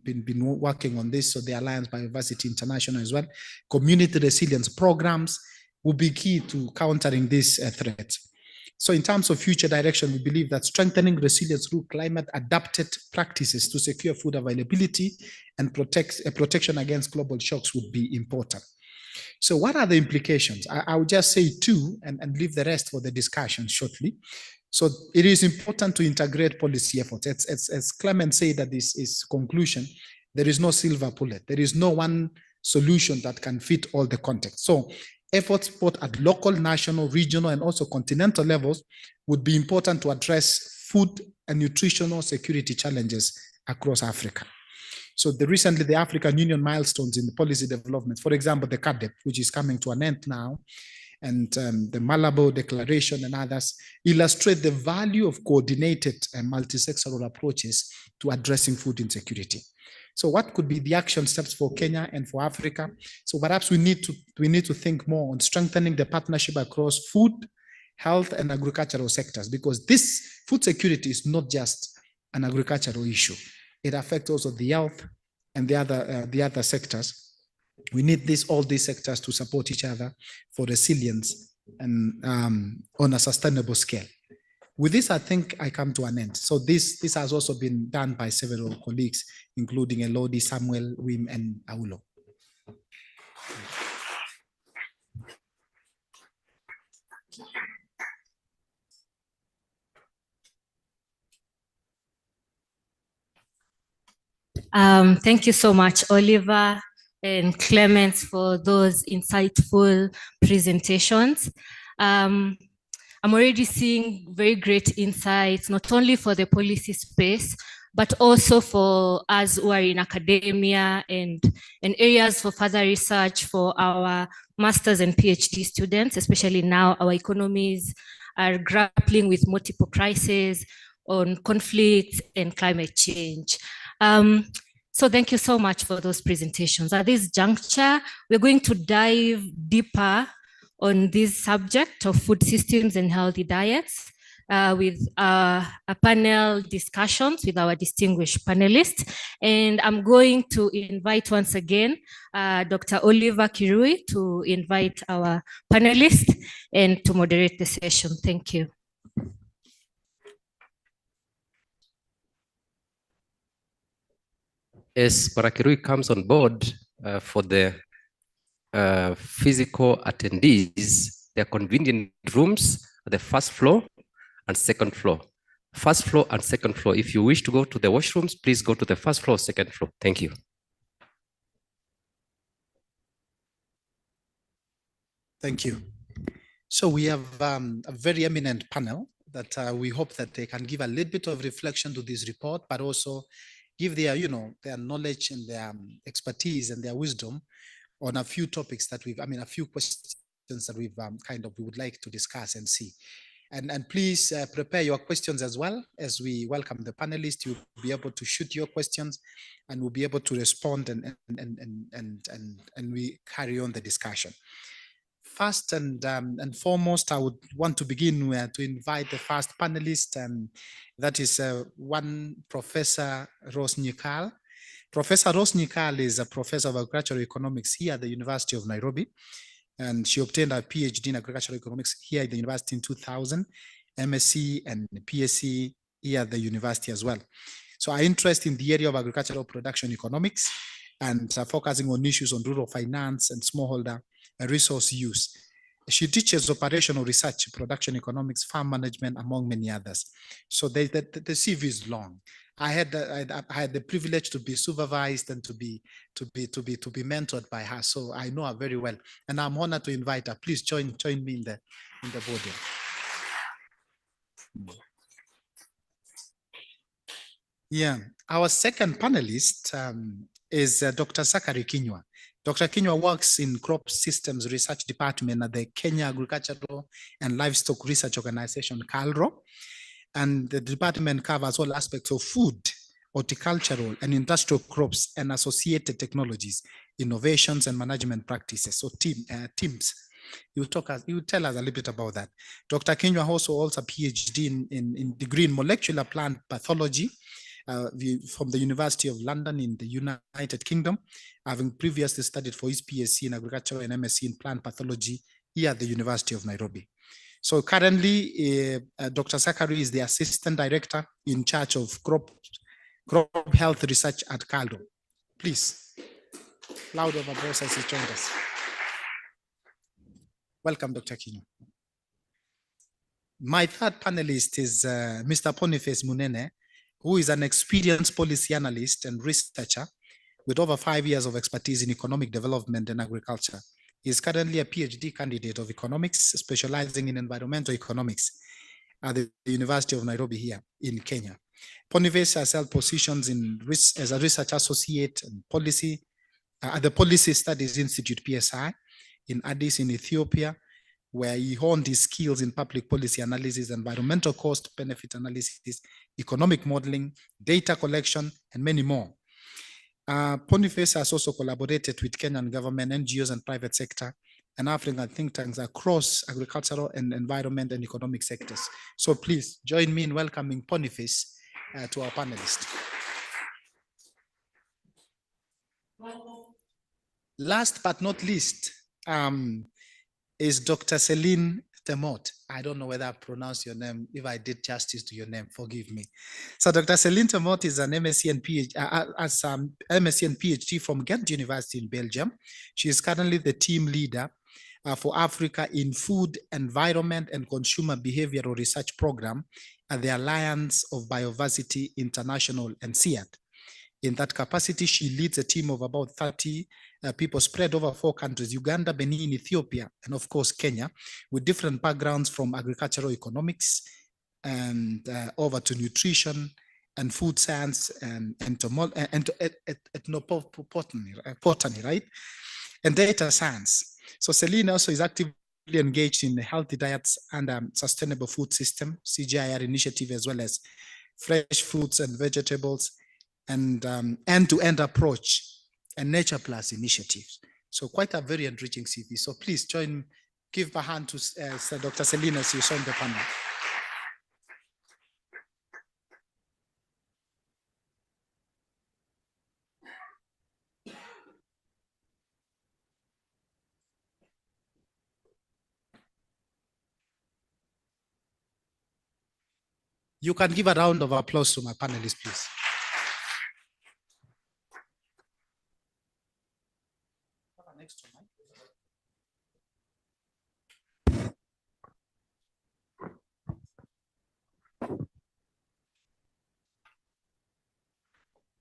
working on this, so the Alliance Biodiversity International as well. Community resilience programs will be key to countering these threats. So in terms of future direction, we believe that strengthening resilience through climate-adapted practices to secure food availability and protection against global shocks would be important. So what are the implications? I will just say 2 and leave the rest for the discussion shortly. So it is important to integrate policy efforts. As Clement said at this conclusion, there is no silver bullet. There is no one solution that can fit all the context. So efforts both at local, national, regional, and also continental levels would be important to address food and nutritional security challenges across Africa. So recently the African Union milestones in the policy development, for example, the CADEP, which is coming to an end now, and the Malabo Declaration and others, illustrate the value of coordinated and multisectoral approaches to addressing food insecurity. So what could be the action steps for Kenya and for Africa? So perhaps we need to think more on strengthening the partnership across food, health, and agricultural sectors, because this food security is not just an agricultural issue. It affects also the health and the other sectors. We need all these sectors to support each other for resilience and on a sustainable scale. With this, I think I come to an end. So this has also been done by several colleagues, including Elodie, Samuel, Wim, and Aulo. Thank you so much, Oliver. and Clemens for those insightful presentations. I'm already seeing very great insights, not only for the policy space, but also for us who are in academia and areas for further research for our master's and PhD students, especially now our economies are grappling with multiple crises on conflict and climate change. So thank you so much for those presentations. At this juncture, we're going to dive deeper on this subject of food systems and healthy diets with a panel discussions with our distinguished panelists. And I'm going to invite once again Dr. Oliver Kirui to invite our panelists and to moderate the session. Thank you. As Parakirui comes on board for the physical attendees, there are convenient rooms at the first floor and second floor. First floor and second floor. If you wish to go to the washrooms, please go to the first floor, second floor. Thank you. Thank you. So we have a very eminent panel that we hope that they can give a little bit of reflection to this report, but also give their, their knowledge and their expertise and their wisdom on a few topics that a few questions that we would like to discuss and see. And please prepare your questions as well as we welcome the panelists. You'll be able to shoot your questions and we'll be able to respond and we carry on the discussion. First and foremost, I would want to begin to invite the first panelist, and that is one Professor Rose Nyikal. Professor Rose Nyikal is a professor of agricultural economics here at the University of Nairobi, and she obtained a PhD in agricultural economics here at the university in 2000, MSc and PSc here at the university as well. So her interest in the area of agricultural production economics and focusing on issues on rural finance and smallholder resource use. She teaches operational research, production economics, farm management, among many others. So the CV is long. I had the privilege to be supervised and to be mentored by her. So I know her very well, and I'm honored to invite her. Please join me in the podium. Yeah, our second panelist is Dr. Zachary Kinyua. Dr. Kinyua works in Crop Systems Research Department at the Kenya Agricultural and Livestock Research Organization, KALRO. And the department covers all aspects of food, horticultural and industrial crops and associated technologies, innovations and management practices, so teams. He will tell us a little bit about that. Dr. Kinyua also holds a PhD in degree in molecular plant pathology from the University of London in the United Kingdom, having previously studied for his PSc in agriculture and MSc in plant pathology here at the University of Nairobi. So currently, Dr. Zachary is the Assistant Director in charge of crop health research at KALRO. Please, loud of applause as he joined us. Welcome, Dr. Kinyua. My third panelist is Mr. Boniface Munene, who is an experienced policy analyst and researcher with over 5 years of expertise in economic development and agriculture. He is currently a PhD candidate of economics, specializing in environmental economics at the University of Nairobi here in Kenya. Boniface has held positions as a research associate and policy at the Policy Studies Institute, PSI, in Addis in Ethiopia, where he honed his skills in public policy analysis, environmental cost benefit analysis, economic modeling, data collection, and many more. Boniface has also collaborated with Kenyan government, NGOs, and private sector, and African think tanks across agricultural and environment and economic sectors. So please join me in welcoming Boniface to our panelists. Last but not least, is Dr. Celine Temot. I don't know whether I pronounced your name. If I did justice to your name, forgive me. So Dr. Celine Temot is an MSc and PhD from Ghent University in Belgium. She is currently the team leader for Africa in Food, Environment, and Consumer Behavioral Research Program at the Alliance of Biodiversity International and SIAD. In that capacity, she leads a team of about 30 people spread over 4 countries, Uganda, Benin, Ethiopia, and of course, Kenya, with different backgrounds from agricultural economics and over to nutrition and food science and ethnobotany, right? And data science. So Celine also is actively engaged in the healthy diets and sustainable food system, CGIAR initiative, as well as fresh fruits and vegetables, and end-to-end approach and Nature Plus initiatives. So quite a very enriching CV. So please give a hand to Dr. Celine as you saw in the panel. You can give a round of applause to my panelists, please.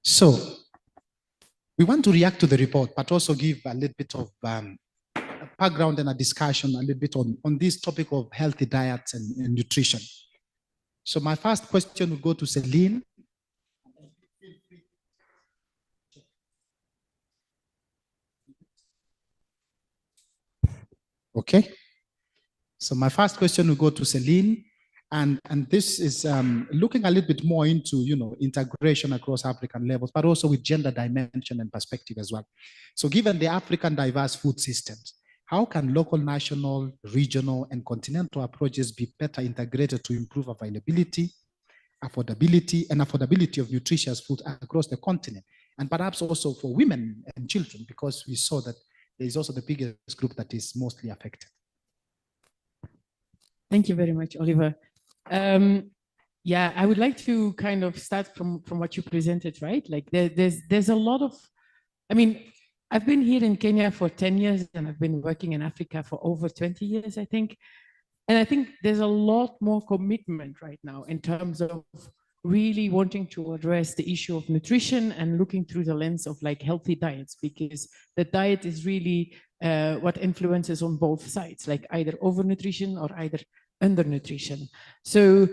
So we want to react to the report, but also give a little bit of background and a discussion a little bit on this topic of healthy diets and nutrition. So my first question will go to Celine. Okay. So my first question will go to Celine. And this is looking a little bit more into, integration across African levels, but also with gender dimension and perspective as well. So given the African diverse food systems, how can local, national, regional, and continental approaches be better integrated to improve availability, affordability of nutritious food across the continent, and perhaps also for women and children, because we saw that there is also the biggest group that is mostly affected. Thank you very much, Oliver. Yeah, I would like to kind of start from what you presented, right? Like there's a lot of, I mean, I've been here in Kenya for 10 years and I've been working in Africa for over 20 years, I think. And I think there's a lot more commitment right now in terms of really wanting to address the issue of nutrition and looking through the lens of like healthy diets, because the diet is really what influences on both sides, like either overnutrition or either undernutrition. So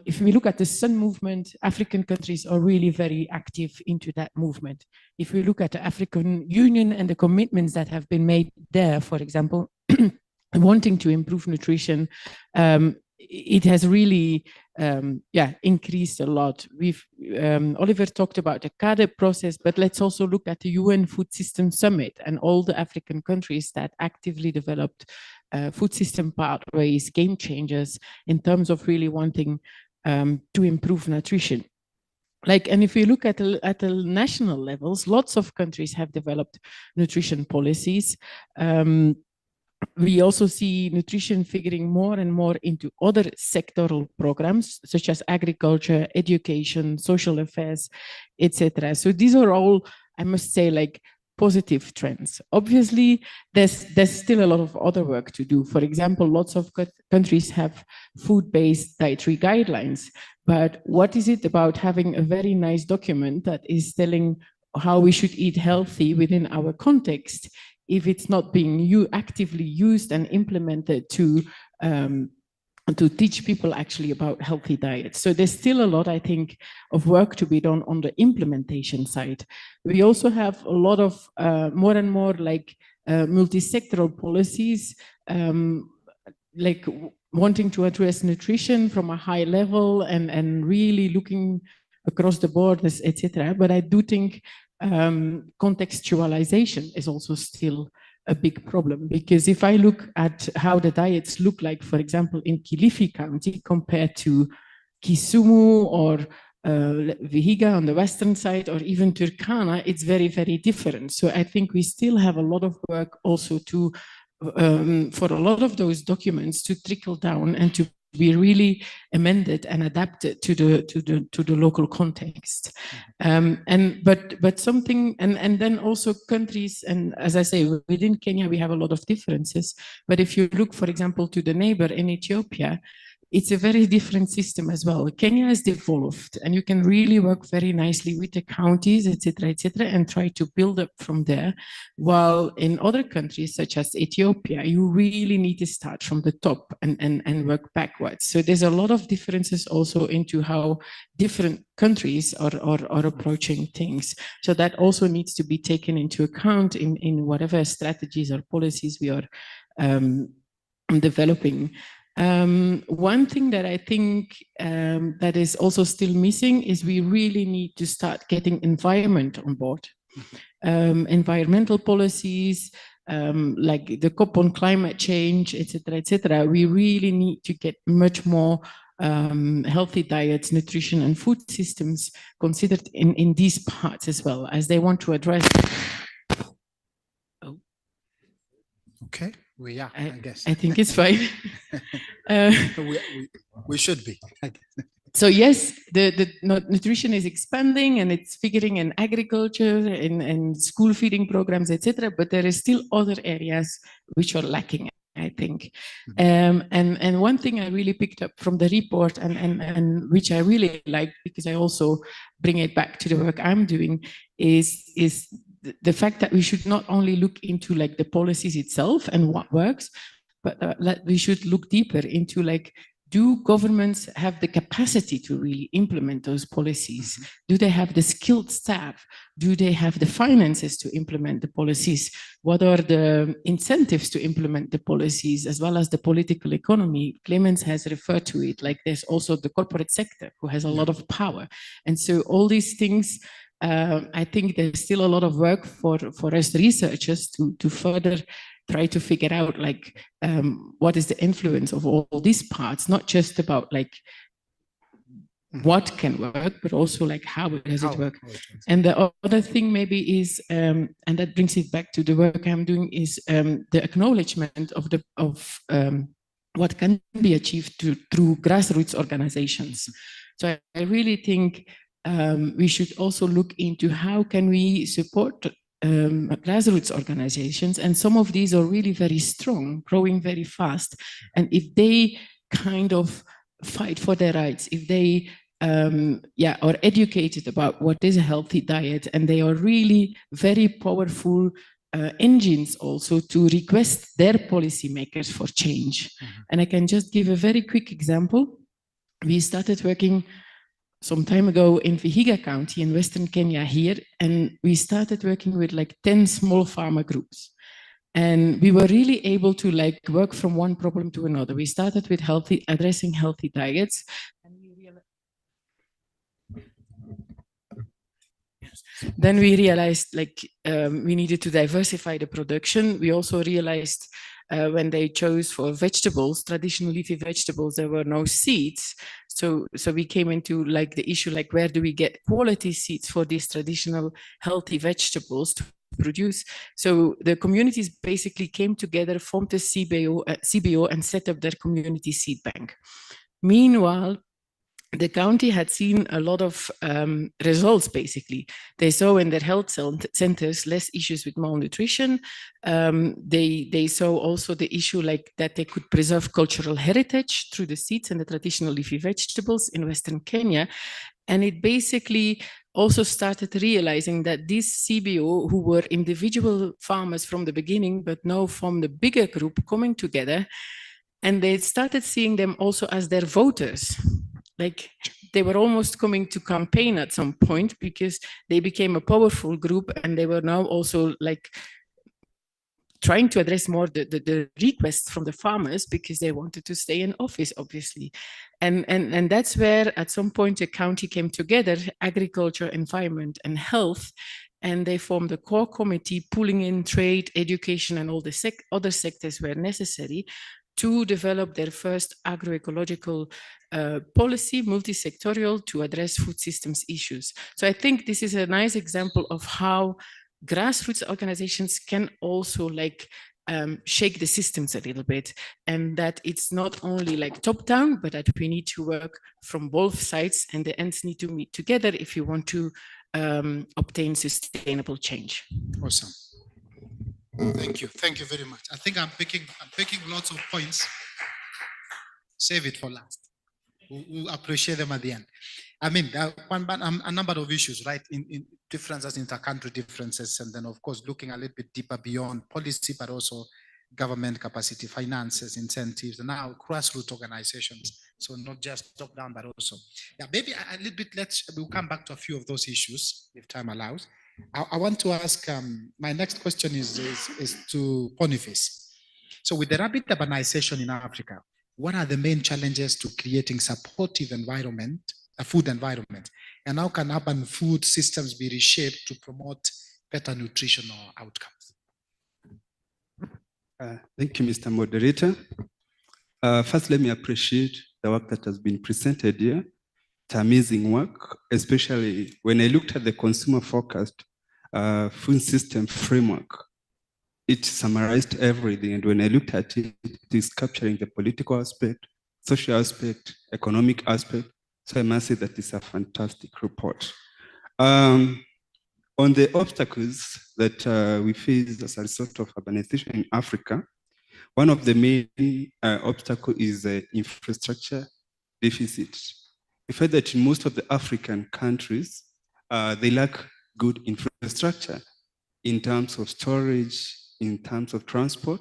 if we look at the Sun movement, African countries are really very active into that movement. If we look at the African Union and the commitments that have been made there, for example, wanting to improve nutrition, it has really increased a lot. Oliver talked about the CADE process, but let's also look at the UN Food System Summit and all the African countries that actively developed food system pathways, game changers in terms of really wanting to improve nutrition. And if we look at the national levels, lots of countries have developed nutrition policies. We also see nutrition figuring more and more into other sectoral programs, such as agriculture, education, social affairs, etc. So these are all, I must say, like positive trends. Obviously, there's still a lot of other work to do. For example, lots of countries have food-based dietary guidelines. But what is it about having a very nice document that is telling how we should eat healthy within our context, if it's not being actively used and implemented to teach people actually about healthy diets? So there's still a lot, I think, of work to be done on the implementation side. We also have a lot of more and more like multi-sectoral policies, like wanting to address nutrition from a high level and really looking across the borders, etc. But I do think contextualization is also still a big problem, because if I look at how the diets look like, for example, in Kilifi County compared to Kisumu or Vihiga on the western side, or even Turkana, it's very, very different. So I think we still have a lot of work also to, for a lot of those documents to trickle down and to be really amended and adapted to the local context. But something, and then also countries, and as I say, within Kenya we have a lot of differences. But if you look, for example, to the neighbor in Ethiopia, it's a very different system as well. Kenya has developed, and you can really work very nicely with the counties, etc., and try to build up from there. While in other countries, such as Ethiopia, you really need to start from the top and work backwards. So there's a lot of differences also into how different countries are approaching things. So that also needs to be taken into account in whatever strategies or policies we are developing. One thing that I think that is also still missing is we really need to start getting environment on board. Environmental policies, like the COP on climate change, etc. We really need to get much more healthy diets, nutrition, and food systems considered in these parts as well, as they want to address. Oh. Okay, I guess. I think it's fine. We should be. So yes, the nutrition is expanding and it's figuring in agriculture and school feeding programs, etc. But there is still other areas which are lacking, I think. And one thing I really picked up from the report and which I really like, because I also bring it back to the work I'm doing, is the fact that we should not only look into like the policies itself and what works, but we should look deeper into like, do governments have the capacity to really implement those policies? Do they have the skilled staff? Do they have the finances to implement the policies? What are the incentives to implement the policies, as well as the political economy? Clemens has referred to it, like there's also the corporate sector who has a lot of power. And so all these things, I think there's still a lot of work for us researchers to further try to figure out like what is the influence of all these parts, not just about like what can work, but also like how does it work. And the other thing maybe is, and that brings it back to the work I'm doing, is the acknowledgement of what can be achieved through grassroots organizations. So I really think we should also look into how can we support grassroots organizations, and some of these are really very strong, growing very fast. And if they kind of fight for their rights, if they are educated about what is a healthy diet, and they are really very powerful engines also to request their policymakers for change. And I can just give a very quick example. We started working some time ago in Vihiga County in Western Kenya here, and we started working with like 10 small farmer groups. And we were really able to like work from one problem to another. We started with addressing healthy diets. Then we realized like we needed to diversify the production. We also realized when they chose for vegetables, traditional leafy vegetables, there were no seeds. So we came into like the issue, like where do we get quality seeds for these traditional healthy vegetables to produce? So the communities basically came together, formed a CBO and set up their community seed bank. Meanwhile, the county had seen a lot of results, basically. They saw in their health centers less issues with malnutrition. They saw also the issue like that they could preserve cultural heritage through the seeds and the traditional leafy vegetables in Western Kenya. And it basically also started realizing that these CBO, who were individual farmers from the beginning, but now formed a bigger group coming together, and they started seeing them also as their voters. Like they were almost coming to campaign at some point because they became a powerful group, and they were now also like trying to address more the requests from the farmers because they wanted to stay in office, obviously. And that's where at some point the county came together, agriculture, environment, and health, and they formed a core committee pulling in trade, education, and all the other sectors where necessary to develop their first agroecological policy, multi-sectorial, to address food systems issues. So I think this is a nice example of how grassroots organizations can also like shake the systems a little bit, and that it's not only like top down, but that we need to work from both sides, and the ends need to meet together if you want to obtain sustainable change. Awesome. Thank you very much. I think I'm picking lots of points. Save it for last. We'll appreciate them at the end. I mean, a number of issues, right? In differences, inter-country differences, and then of course, looking a little bit deeper beyond policy, but also government capacity, finances, incentives, and now grassroots organizations. So not just top down, but also, yeah, maybe a little bit, we'll come back to a few of those issues if time allows. I want to ask, my next question is to Boniface. So with the rapid urbanization in Africa, what are the main challenges to creating supportive environment, a food environment? And how can urban food systems be reshaped to promote better nutritional outcomes? Thank you, Mr. Moderator. First, let me appreciate the work that has been presented here. It's amazing work, especially when I looked at the consumer-focused food system framework. It summarized everything, and when I looked at it, it is capturing the political aspect, social aspect, economic aspect. So I must say that it's a fantastic report. On the obstacles that we face as a result of urbanization in Africa, one of the main obstacles is infrastructure deficit. We find that in most of the African countries, they lack good infrastructure in terms of storage, in terms of transport.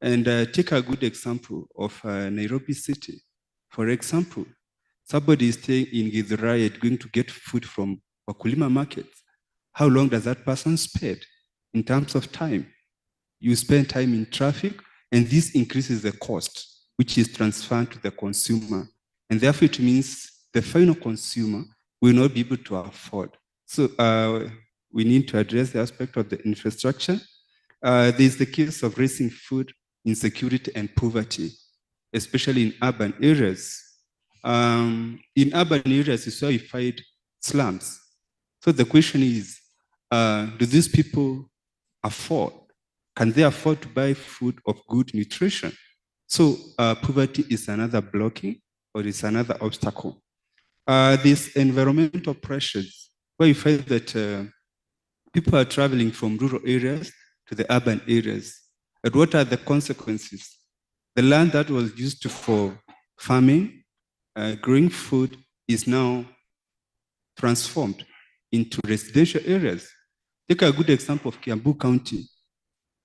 And take a good example of Nairobi City. For example, somebody is staying in Githurai going to get food from Wakulima markets. How long does that person spend in terms of time? You spend time in traffic, and this increases the cost, which is transferred to the consumer. And therefore, it means the final consumer will not be able to afford. So we need to address the aspect of the infrastructure. There's the case of raising food insecurity and poverty, especially in urban areas. In urban areas is where you find slums. So the question is, do these people afford? Can they afford to buy food of good nutrition? So poverty is another blocking, or is another obstacle. These environmental pressures, where you find that people are traveling from rural areas to the urban areas. And what are the consequences? The land that was used for farming, growing food, is now transformed into residential areas. Take a good example of Kiambu County,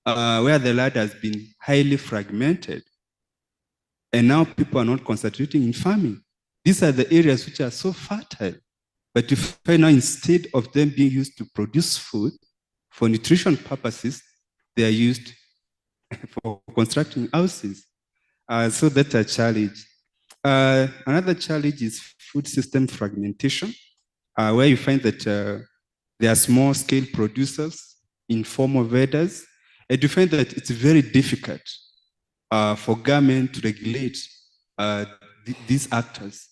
where the land has been highly fragmented, and now people are not concentrating in farming. These are the areas which are so fertile, but if now instead of them being used to produce food for nutrition purposes, they are used for constructing houses. So that's a challenge. Another challenge is food system fragmentation, where you find that there are small-scale producers, informal vendors, and you find that it's very difficult for government to regulate these actors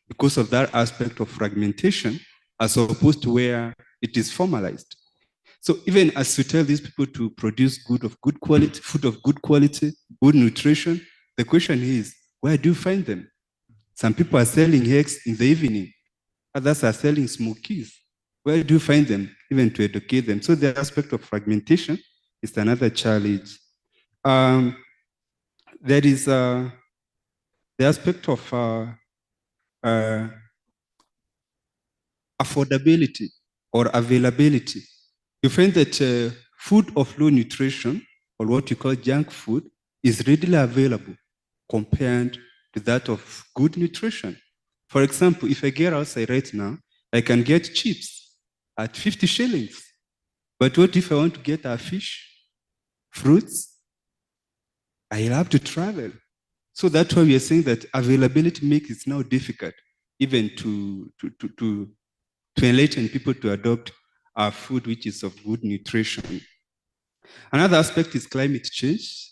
because of that aspect of fragmentation, as opposed to where it is formalized. So even as we tell these people to produce food of good quality, good nutrition, the question is, where do you find them? Some people are selling eggs in the evening. Others are selling smokies. Where do you find them, even to educate them? So the aspect of fragmentation is another challenge. There is the aspect of affordability or availability. You find that food of low nutrition, or what you call junk food, is readily available compared to that of good nutrition. For example, if I get outside right now, I can get chips at 50 shillings. But what if I want to get a fish, fruits? I'll have to travel. So that's why we are saying that availability makes it now difficult even to enlighten people to adopt food which is of good nutrition. Another aspect is climate change.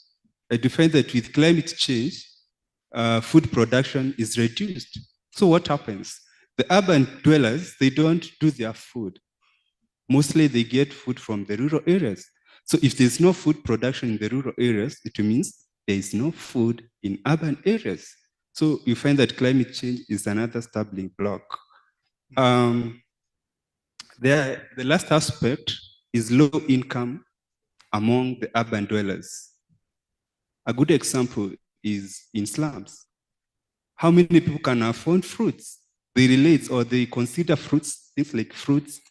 I define that with climate change, food production is reduced. So what happens? The urban dwellers, they don't do their food. Mostly they get food from the rural areas. So if there's no food production in the rural areas, it means there is no food in urban areas. So you find that climate change is another stumbling block. The last aspect is low income among the urban dwellers. A good example is in slums. how many people can afford fruits? They relate or they consider fruits, things like fruits,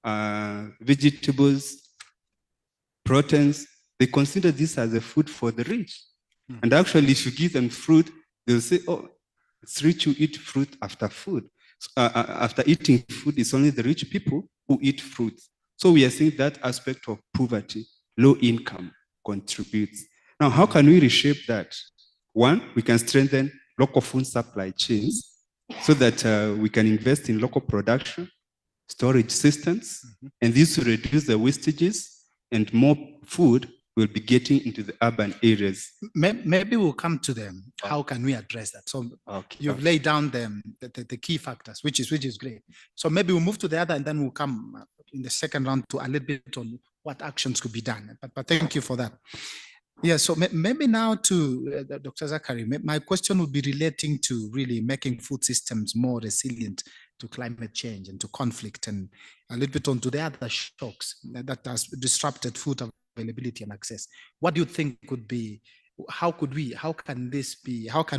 vegetables, proteins. They consider this as a food for the rich. And actually, if you give them fruit, they'll say, oh, it's rich to eat fruit after food. After eating food, it's only the rich people who eat fruits. So we are seeing that aspect of poverty, low income contributes. Now, how can we reshape that? One, we can strengthen local food supply chains so that we can invest in local production, storage systems, and this will reduce the wastages and more food will be getting into the urban areas. Maybe we'll come to them. How can we address that? So you've laid down the key factors, which is great. So maybe we'll move to the other and then we'll come in the second round to a little bit on what actions could be done. But thank you for that. Yeah, so maybe now to Dr. Zachary, my question would be relating to really making food systems more resilient to climate change and to conflict, and a little bit onto the other shocks that has disrupted food availability and access. What do you think could be, how can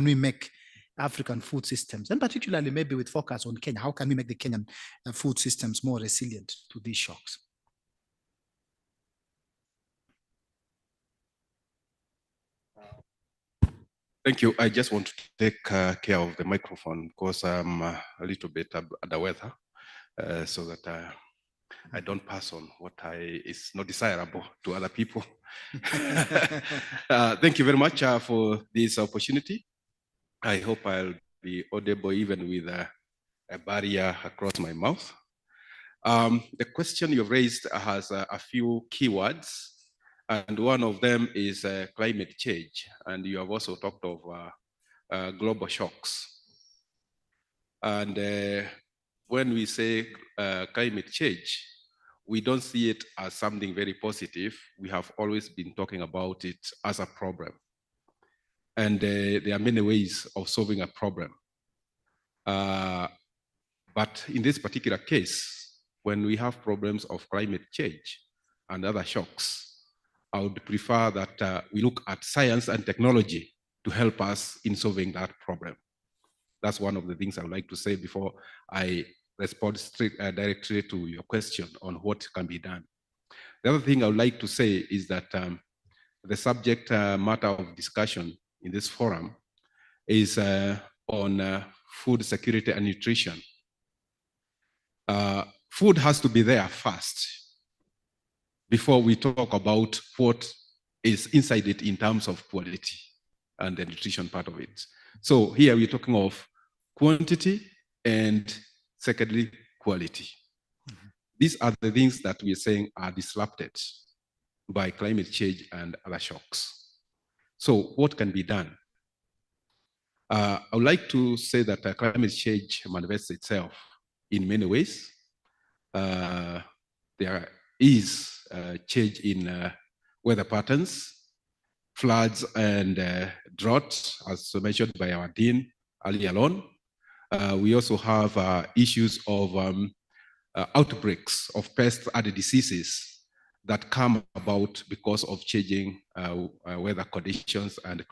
we make African food systems, and particularly maybe with focus on Kenya, how can we make the Kenyan food systems more resilient to these shocks? Thank you. I just want to take care of the microphone because I'm a little bit under the weather, so that I don't pass on what is not desirable to other people. Thank you very much for this opportunity. I hope I'll be audible even with a barrier across my mouth. The question you've raised has a few keywords. And one of them is climate change. And you have also talked of global shocks. And when we say climate change, we don't see it as something very positive. We have always been talking about it as a problem. And there are many ways of solving a problem. But in this particular case, when we have problems of climate change and other shocks, I would prefer that we look at science and technology to help us in solving that problem. That's one of the things I would like to say before I respond directly to your question on what can be done. The other thing I would like to say is that the subject matter of discussion in this forum is on food security and nutrition. Food has to be there first before we talk about what is inside it in terms of quality and the nutrition part of it. So here we're talking of quantity and secondly, quality. These are the things that we're saying are disrupted by climate change and other shocks. So what can be done? I would like to say that climate change manifests itself in many ways. There is change in weather patterns, floods and drought, as mentioned by our dean earlier on. We also have issues of outbreaks of pests and diseases that come about because of changing weather conditions and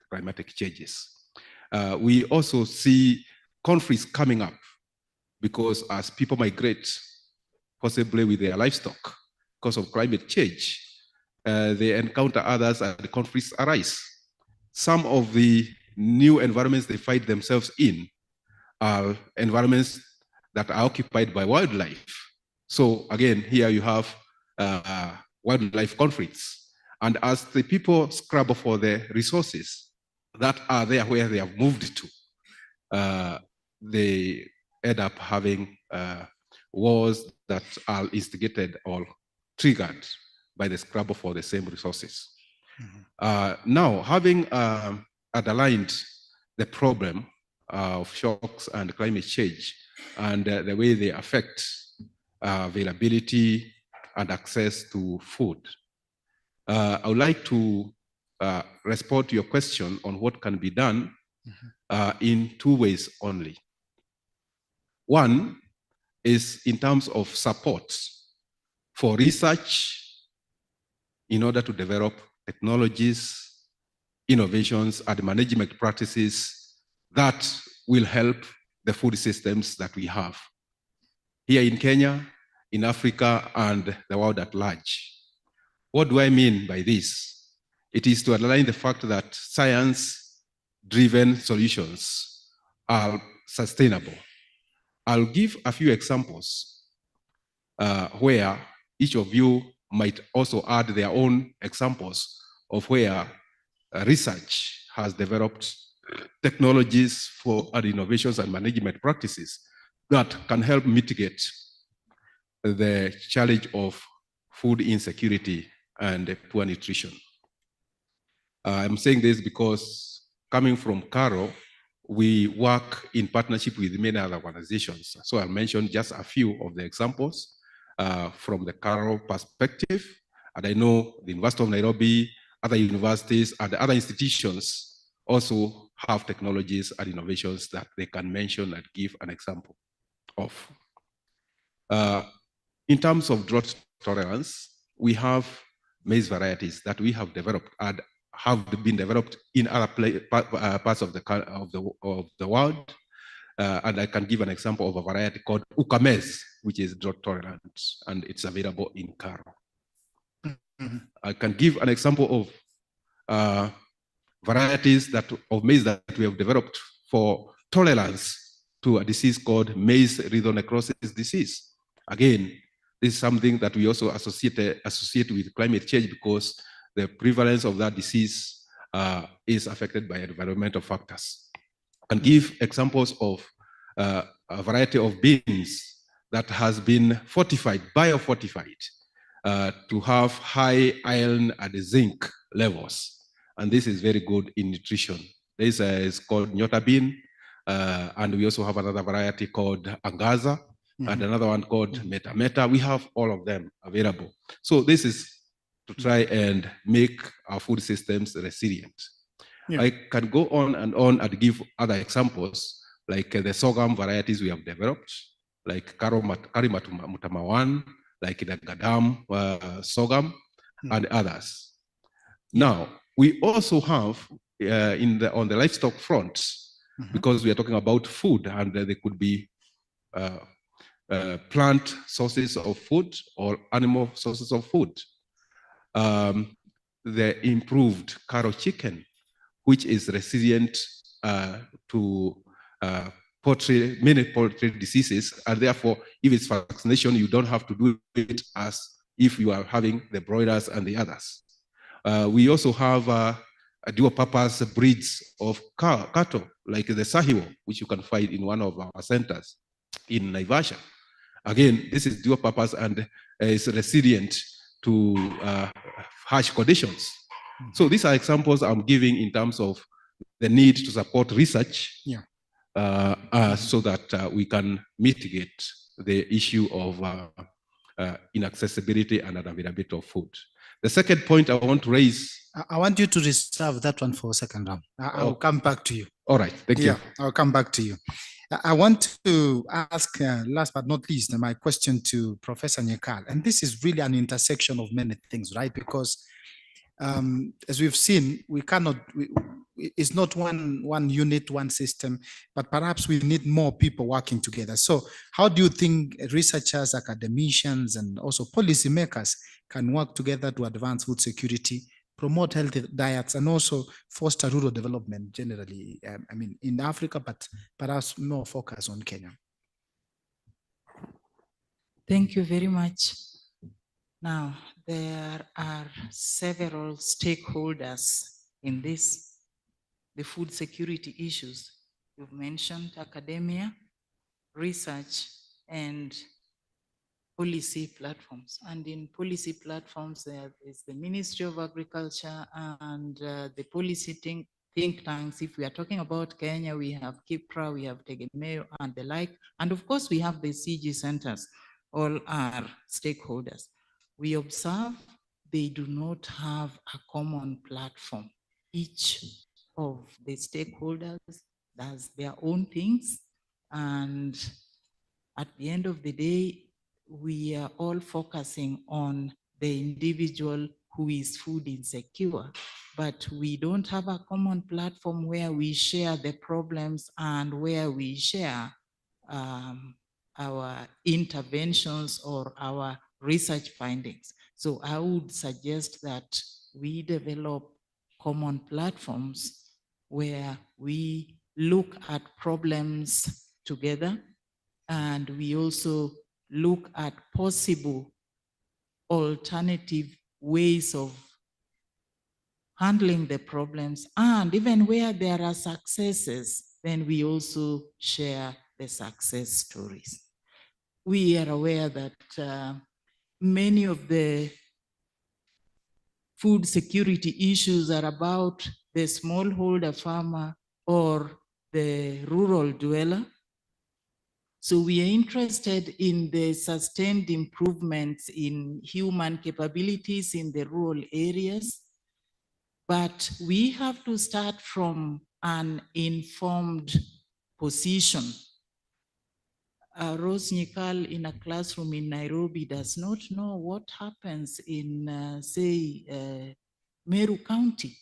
climatic changes. We also see conflicts coming up because as people migrate, possibly with their livestock, because of climate change, they encounter others and the conflicts arise. Some of the new environments they find themselves in are environments that are occupied by wildlife. So again, here you have wildlife conflicts. And as the people scrabble for the resources that are there where they have moved to, they end up having wars that are instigated or triggered by the scrabble for the same resources. Now, having underlined the problem of shocks and climate change and the way they affect availability and access to food, I would like to respond to your question on what can be done in two ways only. One is in terms of support for research in order to develop technologies, innovations, and management practices that will help the food systems that we have here in Kenya, in Africa, and the world at large. What do I mean by this? It is to underline the fact that science-driven solutions are sustainable. I'll give a few examples where each of you might also add their own examples of where research has developed technologies for innovations and management practices that can help mitigate the challenge of food insecurity and poor nutrition. I'm saying this because coming from Caro, we work in partnership with many other organizations. So I'll mention just a few of the examples from the Caro perspective. And I know the University of Nairobi, other universities, and other institutions also have technologies and innovations that they can mention and give an example of. In terms of drought tolerance, we have maize varieties that we have developed and have been developed in other parts of the world. And I can give an example of a variety called Uka maize, which is drought tolerant, and it's available in Caro. I can give an example of varieties of maize that we have developed for tolerance to a disease called maize rhizonecrosis disease. Again, this is something that we also associate with climate change because the prevalence of that disease is affected by environmental factors. I can give examples of a variety of beans that has been fortified, biofortified, to have high iron and zinc levels. And this is very good in nutrition. This is called Nyota bean, and we also have another variety called Angaza, and another one called Meta Meta. We have all of them available. So this is to try and make our food systems resilient. Yeah. I can go on and give other examples, like the sorghum varieties we have developed, like Karimatamawan, like the Gadam sorghum, and others. Now, we also have on the livestock front, because we are talking about food, and there could be plant sources of food or animal sources of food. The improved Caro chicken, which is resilient to many poultry diseases, and therefore, if it's vaccination, you don't have to do it as if you are having the broilers and the others. We also have dual-purpose breeds of cattle, like the Sahiwal, which you can find in one of our centers in Naivasha. Again, this is dual-purpose and is resilient to harsh conditions. So these are examples I'm giving in terms of the need to support research, so that we can mitigate the issue of inaccessibility and unavailability of food. The second point I want to raise. I want you to reserve that one for a second round. I'll come back to you. All right, thank you. I'll come back to you. I want to ask, last but not least, my question to Professor Nyekal. And this is really an intersection of many things, right? Because as we've seen, we cannot, it's not one unit, one system, but perhaps we need more people working together. So how do you think researchers, academicians, and also policymakers can work together to advance food security, promote healthy diets, and also foster rural development generally, I mean, in Africa, but perhaps more focus on Kenya? Thank you very much. Now, there are several stakeholders in this, the food security issues. You've mentioned academia, research, and policy platforms. And in policy platforms, there is the Ministry of Agriculture and the policy think tanks. If we are talking about Kenya, we have IFPRI, we have Tegemeo, and the like. And of course, we have the CG centers, all are stakeholders. We observe they do not have a common platform. Each of the stakeholders does their own things. And at the end of the day, we are all focusing on the individual who is food insecure. but we don't have a common platform where we share the problems and where we share our interventions or our research findings. So I would suggest that we develop common platforms where we look at problems together, and we also look at possible alternative ways of handling the problems, and even where there are successes, then we also share the success stories. We are aware that many of the food security issues are about the smallholder farmer or the rural dweller. So we are interested in the sustained improvements in human capabilities in the rural areas, but we have to start from an informed position. Rose Nyikal in a classroom in Nairobi does not know what happens in, say, Meru County.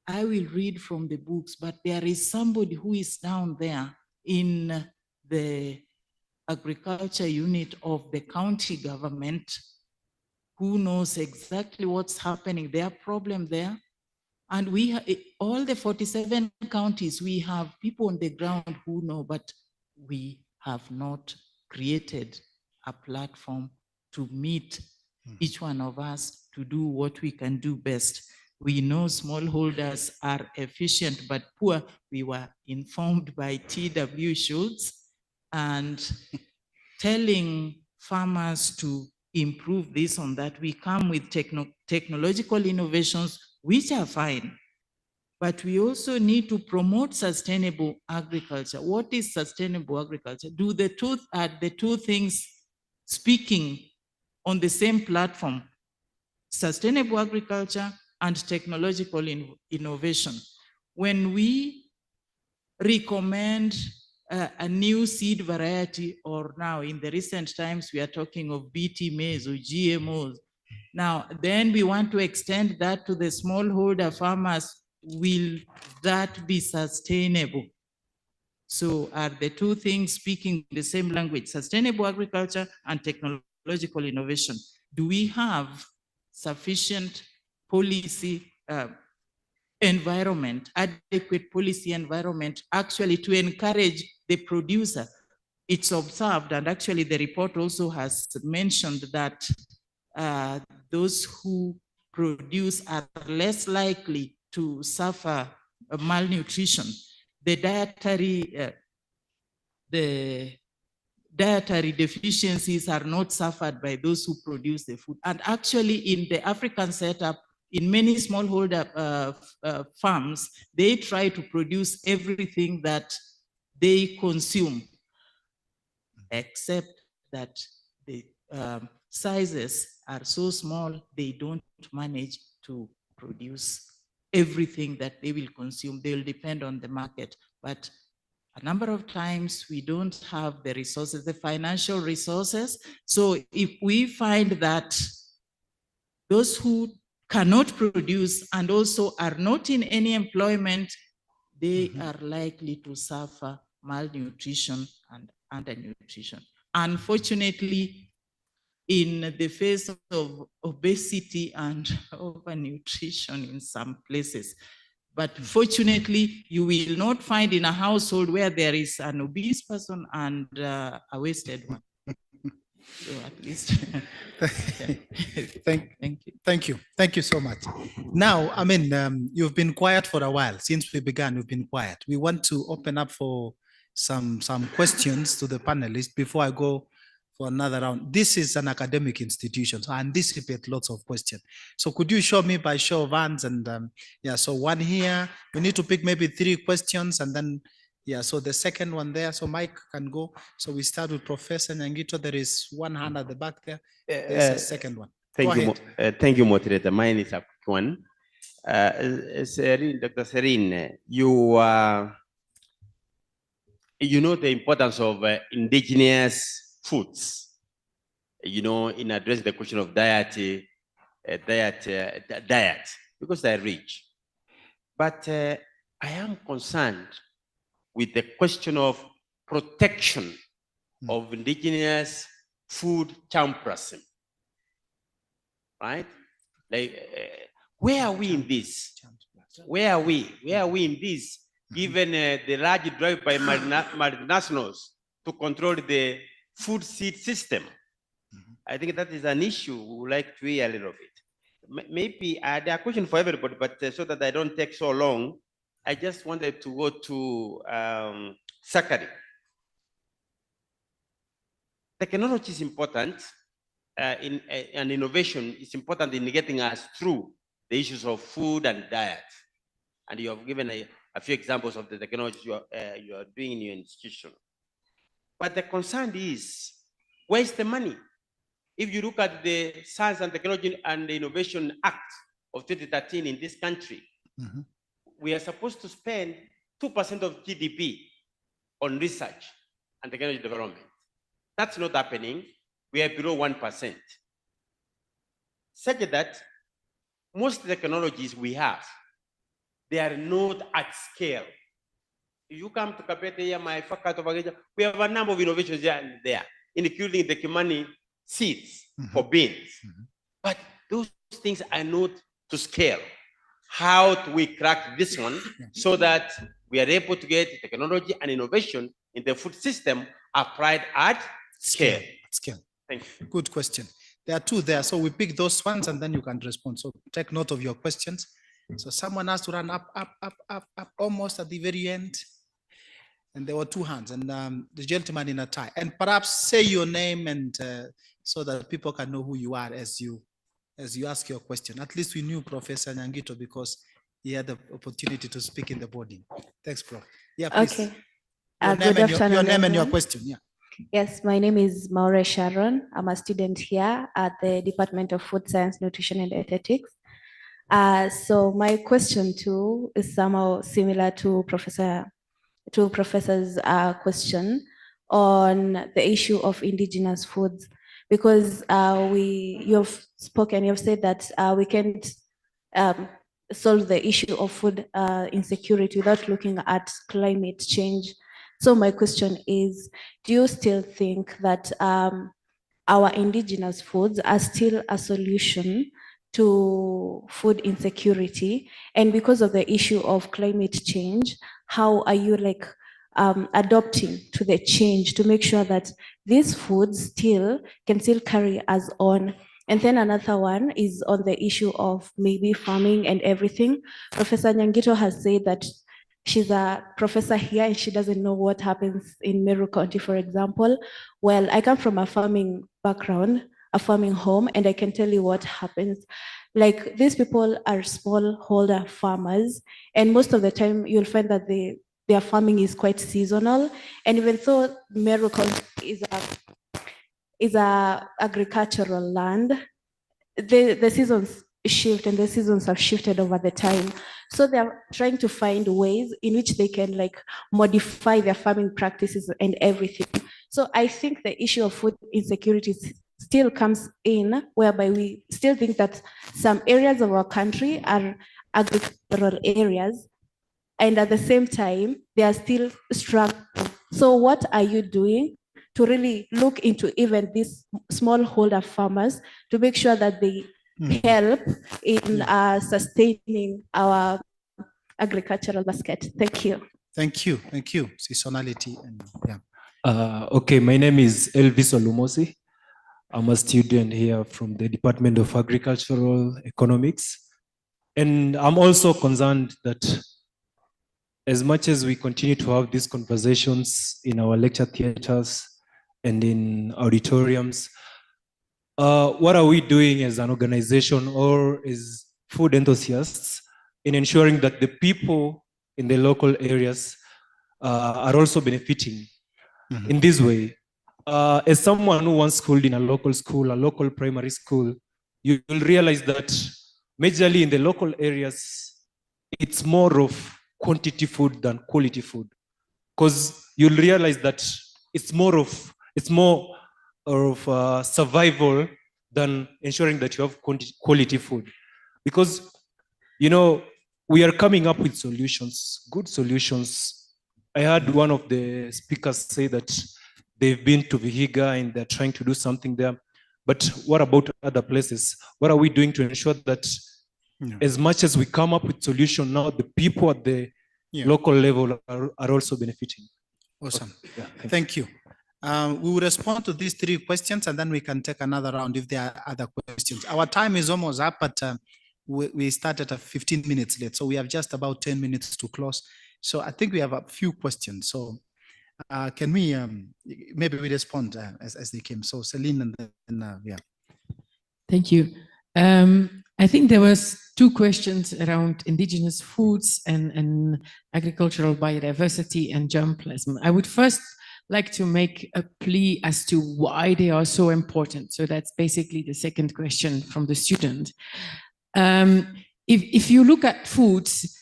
I will read from the books, but there is somebody who is down there in the agriculture unit of the county government who knows exactly what's happening, their problem there. And we, all the 47 counties, we have people on the ground who know, but we have not created a platform to meet each one of us to do what we can do best. We know smallholders are efficient but poor. We were informed by T.W. Schultz and telling farmers to improve this on that. We come with technological innovations, which are fine, but we also need to promote sustainable agriculture. What is sustainable agriculture? Are the two things speaking on the same platform? Sustainable agriculture and technological innovation. When we recommend a new seed variety, or now in the recent times, we are talking of BT maize or GMOs. Now, then we want to extend that to the smallholder farmers. Will that be sustainable? So are the two things speaking the same language, sustainable agriculture and technological innovation? Do we have sufficient policy environment, adequate policy environment actually to encourage the producer? It's observed, and actually the report also has mentioned that those who produce are less likely to suffer malnutrition. The dietary deficiencies are not suffered by those who produce the food. And actually in the African setup, in many smallholder farms, they try to produce everything that they consume, except that the sizes are so small, they don't manage to produce everything that they will consume. They will depend on the market. But a number of times we don't have the resources, the financial resources. So if we find that those who cannot produce and also are not in any employment, they are likely to suffer malnutrition and undernutrition. Unfortunately, in the face of obesity and overnutrition in some places. But fortunately, you will not find in a household where there is an obese person and a wasted one. So at least. Thank you. Thank you so much. Now, I mean, you've been quiet for a while. Since we began, we've been quiet. We want to open up for some questions to the panelists before I go for another round. This is an academic institution, so I anticipate lots of questions. So could you show me by show of hands? And yeah, so one here, we need to pick maybe 3 questions, and then, yeah, so the second one there, so Mike can go. So we start with Professor Nyangito. There is one hand at the back there. There's a second one. Thank you, moderator. Mine is a quick one. Dr. Serene, you know the importance of indigenous foods, you know, in addressing the question of diet. because they're rich. But I am concerned with the question of protection of indigenous food champions, right? Like, where are we in this? Where are we? Where are we in this? Given the large drive by multinationals to control the food seed system, I think that is an issue we would like to hear a little bit. Maybe there are questions for everybody, but so that I don't take so long, I just wanted to go to Sakari. Technology is important and innovation is important in getting us through the issues of food and diet. And you have given a few examples of the technology you are doing in your institution. But the concern is, where's the money? If you look at the Science and Technology and Innovation Act of 2013 in this country, we are supposed to spend 2% of GDP on research and technology development. That's not happening. We are below 1%. Such that most technologies we have, they are not at scale. If you come to Kapete here, my faculty of agriculture, we have a number of innovations there, including the Kimani seeds for beans. But those things are not to scale. How do we crack this one so that we are able to get technology and innovation in the food system applied at scale? Thank you. Good question. There are two there, so we pick those ones and then you can respond. So take note of your questions. So someone has to run up, almost at the very end. And there were two hands, and the gentleman in a tie. And perhaps say your name and so that people can know who you are as you ask your question. At least we knew Professor Nyangito because he had the opportunity to speak in the body. Thanks, Prof. Yeah, please. Okay. Your name and your question. Yeah. Yes, my name is Maure Sharon. I'm a student here at the Department of Food Science, Nutrition and Aesthetics. So my question too is somehow similar to Professor's question on the issue of indigenous foods, because you've spoken, you've said that we can't solve the issue of food insecurity without looking at climate change. So my question is, do you still think that our indigenous foods are still a solution to food insecurity? And because of the issue of climate change, how are you adopting to the change to make sure that these foods can still carry us on? And then another one is on the issue of maybe farming and everything. Professor Nyangito has said that she's a professor here and she doesn't know what happens in Meru County, for example. Well, I come from a farming background, a farming home, and I can tell you what happens. Like, these people are smallholder farmers, and most of the time you'll find that their farming is quite seasonal. And even though Meru County is a agricultural land, the seasons shift, and the seasons have shifted over the time. So they're trying to find ways in which they can modify their farming practices and everything. So I think the issue of food insecurity still comes in, whereby we still think that some areas of our country are agricultural areas, and at the same time, they are still struggling. So what are you doing to really look into even these smallholder farmers to make sure that they help in sustaining our agricultural basket? Thank you. Thank you. Thank you. Seasonality. And yeah. Okay, my name is Elvis Olumosi. I'm a student here from the Department of Agricultural Economics. And I'm also concerned that as much as we continue to have these conversations in our lecture theaters and in auditoriums, what are we doing as an organization or as food enthusiasts in ensuring that the people in the local areas are also benefiting in this way? As someone who once schooled in a local school, a local primary school, you will realize that majorly in the local areas, it's more of quantity food than quality food. Because you'll realize that it's more of survival than ensuring that you have quality food. Because you know, we are coming up with solutions, good solutions. I heard one of the speakers say that they've been to Vihiga and they're trying to do something there. But what about other places? What are we doing to ensure that as much as we come up with solution now, the people at the local level are also benefiting? Awesome. Yeah, thank you. We will respond to these 3 questions and then we can take another round if there are other questions. Our time is almost up, but we started at 15 minutes late. So we have just about 10 minutes to close. So I think we have a few questions. So can we, maybe we respond as they came. So Celine and then, yeah. Thank you. I think there was 2 questions around indigenous foods and agricultural biodiversity and germplasm. I would first like to make a plea as to why they are so important. So that's basically the second question from the student. If you look at foods,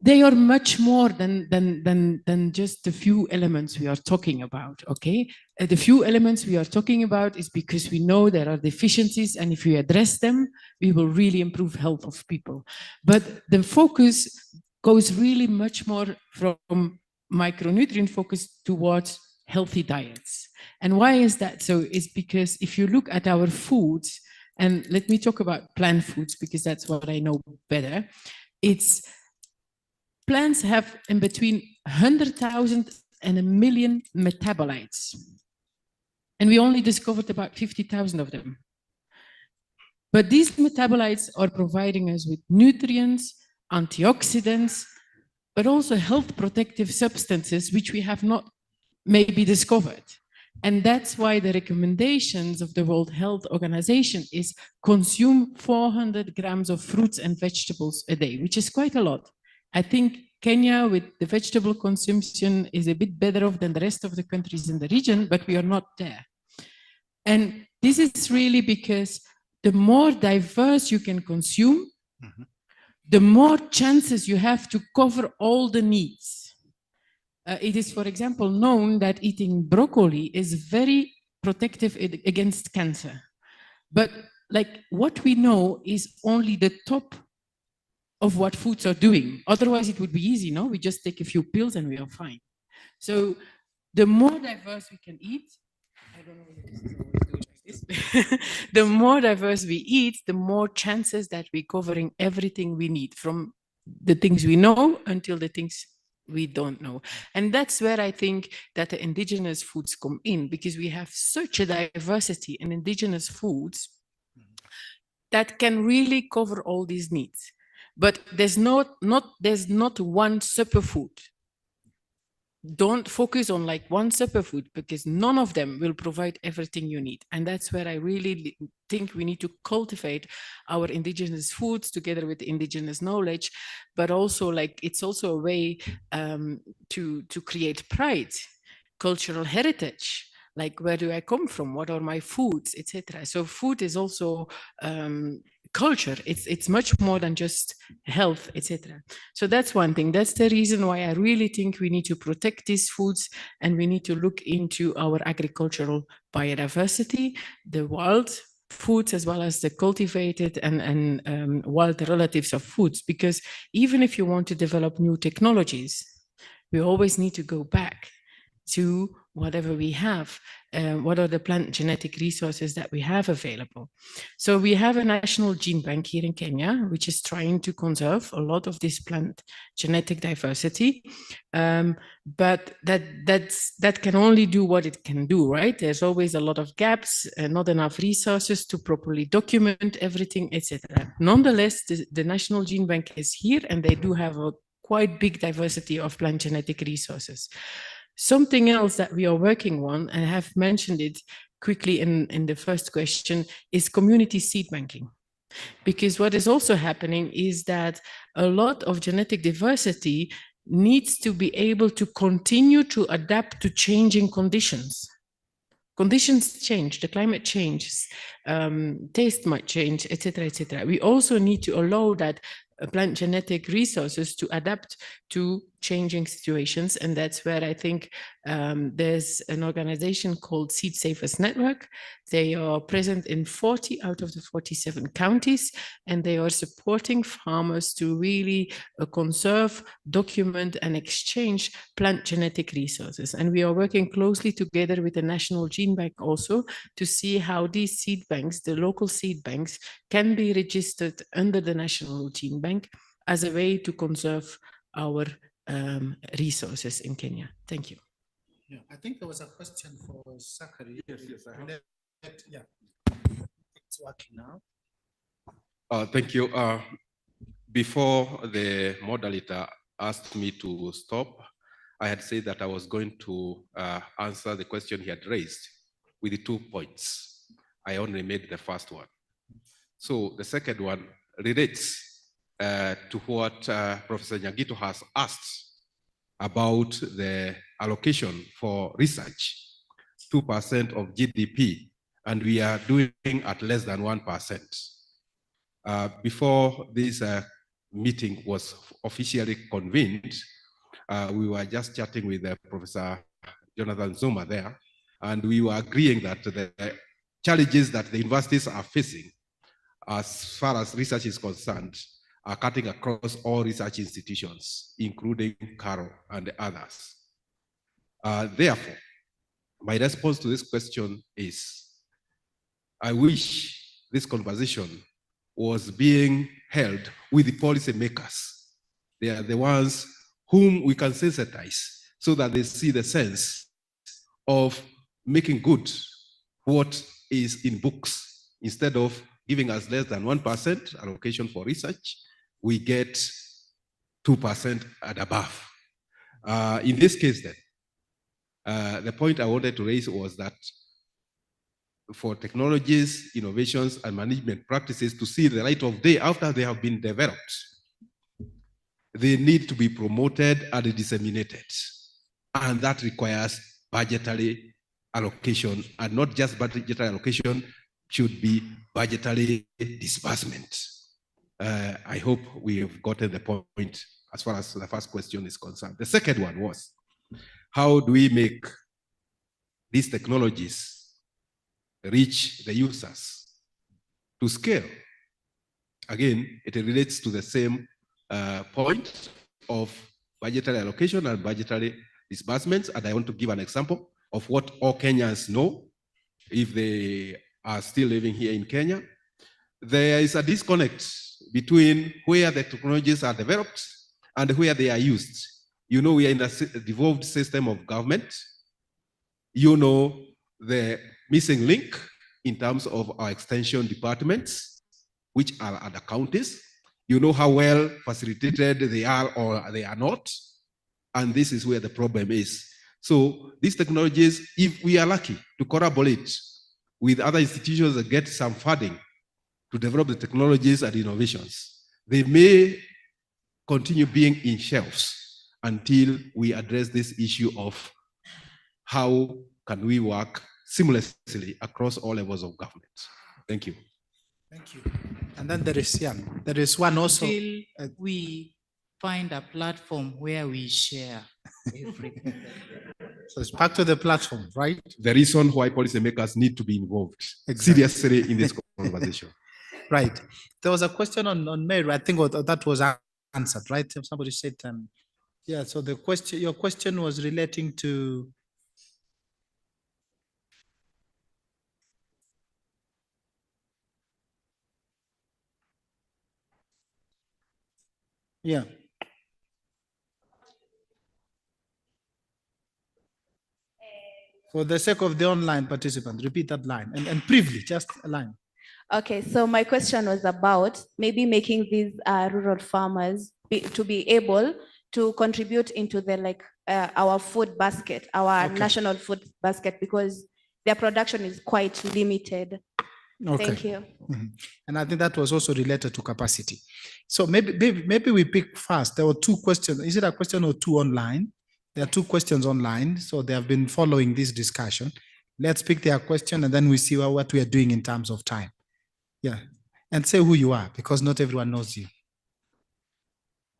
they are much more than just the few elements we are talking about, okay? The few elements we are talking about is because we know there are deficiencies, and if we address them, we will really improve health of people. But the focus goes really much more from micronutrient focus towards healthy diets. And why is that? So it's because if you look at our foods, and let me talk about plant foods because that's what I know better, it's plants have in between 100,000 and 1 million metabolites. And we only discovered about 50,000 of them. But these metabolites are providing us with nutrients, antioxidants, but also health protective substances, which we have not maybe discovered. And that's why the recommendations of the World Health Organization is consume 400 grams of fruits and vegetables a day, which is quite a lot. I think Kenya with the vegetable consumption is a bit better off than the rest of the countries in the region, but we are not there. And this is really because the more diverse you can consume, the more chances you have to cover all the needs. It is, for example, known that eating broccoli is very protective against cancer. But like what we know is only the top of what foods are doing. Otherwise, it would be easy, no? We just take a few pills and we are fine. So the more diverse we can eat, I don't know if this is always doing like this. The more diverse we eat, the more chances that we're covering everything we need, from the things we know until the things we don't know. And that's where I think that the indigenous foods come in, because we have such a diversity in indigenous foods that can really cover all these needs. But there's not one superfood. Don't focus on like one superfood, because none of them will provide everything you need. And that's where I really think we need to cultivate our indigenous foods together with indigenous knowledge, but also like it's also a way to create pride, cultural heritage. Like, where do I come from? What are my foods, etc. So food is also culture. It's much more than just health, etc. So that's one thing. That's the reason why I really think we need to protect these foods, and we need to look into our agricultural biodiversity, the wild foods as well as the cultivated and wild relatives of foods. Because even if you want to develop new technologies, we always need to go back to whatever we have. What are the plant genetic resources that we have available? So we have a national gene bank here in Kenya, which is trying to conserve a lot of this plant genetic diversity. But that can only do what it can do, right? There's always a lot of gaps and not enough resources to properly document everything, etc. Nonetheless, the National Gene Bank is here, and they do have a quite big diversity of plant genetic resources. Something else that we are working on, and I have mentioned it quickly in the first question, is community seed banking. Because what is also happening is that a lot of genetic diversity needs to be able to continue to adapt to changing conditions. Conditions change, the climate changes. taste might change, etc., etc. We also need to allow that plant genetic resources to adapt to changing situations. And that's where I think there's an organization called Seed Savers Network. They are present in 40 out of the 47 counties, and they are supporting farmers to really conserve, document, and exchange plant genetic resources. And we are working closely together with the National Gene Bank also to see how these seed banks, the local seed banks, can be registered under the National Gene Bank as a way to conserve our resources in Kenya. Thank you. Yeah, I think there was a question for Zachary. Yes, Yeah, it's working now. Thank you. Before the moderator asked me to stop, I had said that I was going to answer the question he had raised with the 2 points. I only made the first one. So the second one relates to what Professor Nyagito has asked about the allocation for research, 2% of GDP, and we are doing at less than 1%. Before this meeting was officially convened, we were just chatting with Professor Jonathan Zuma there, and we were agreeing that the challenges that the universities are facing as far as research is concerned are cutting across all research institutions, including CARO and others. Therefore, my response to this question is, I wish this conversation was being held with the policymakers. They are the ones whom we can sensitize so that they see the sense of making good what is in books. Instead of giving us less than 1% allocation for research, we get 2% and above. In this case then, the point I wanted to raise was that for technologies, innovations, and management practices to see the light of day after they have been developed, they need to be promoted and disseminated. And that requires budgetary allocation, and not just budgetary allocation, should be budgetary disbursement. I hope we have gotten the point as far as the first question is concerned. The second one was, how do we make these technologies reach the users to scale? Again, it relates to the same point of budgetary allocation and budgetary disbursements. And I want to give an example of what all Kenyans know if they are still living here in Kenya. There is a disconnect between where the technologies are developed and where they are used. You know, we are in a devolved system of government. You know, the missing link in terms of our extension departments, which are at the counties. You know how well facilitated they are or they are not. And this is where the problem is. So these technologies, if we are lucky to collaborate with other institutions that get some funding to develop the technologies and innovations, they may continue being in shelves until we address this issue of how can we work seamlessly across all levels of government. Thank you. Thank you. And then there is one also. Until we find a platform where we share everything. So it's back to the platform, right? The reason why policymakers need to be involved seriously in this conversation. Right. There was a question on Mary. I think that was answered, right? Somebody said, yeah. So the question, your question was relating to. Yeah. For the sake of the online participant, repeat that line and briefly, just a line. Okay, so my question was about maybe making these rural farmers to be able to contribute into the our food basket, our national food basket, because their production is quite limited. Okay. Thank you. Mm-hmm. And I think that was also related to capacity. So maybe we pick first. There were two questions. Is it a question or two online? There are two questions online. So they have been following this discussion. let's pick their question and then we see what we are doing in terms of time. Yeah. And say who you are, because not everyone knows you.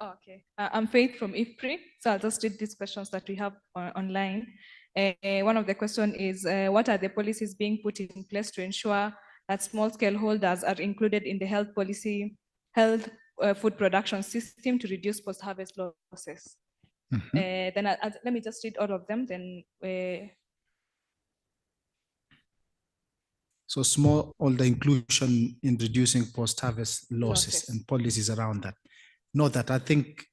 Okay, I'm Faith from IFPRI, so I'll just read these questions that we have online. One of the questions is, what are the policies being put in place to ensure that small-scale holders are included in the health food production system to reduce post-harvest losses? Then let me just read all of them, then So smallholder inclusion in reducing post-harvest losses and policies around that. Note that I think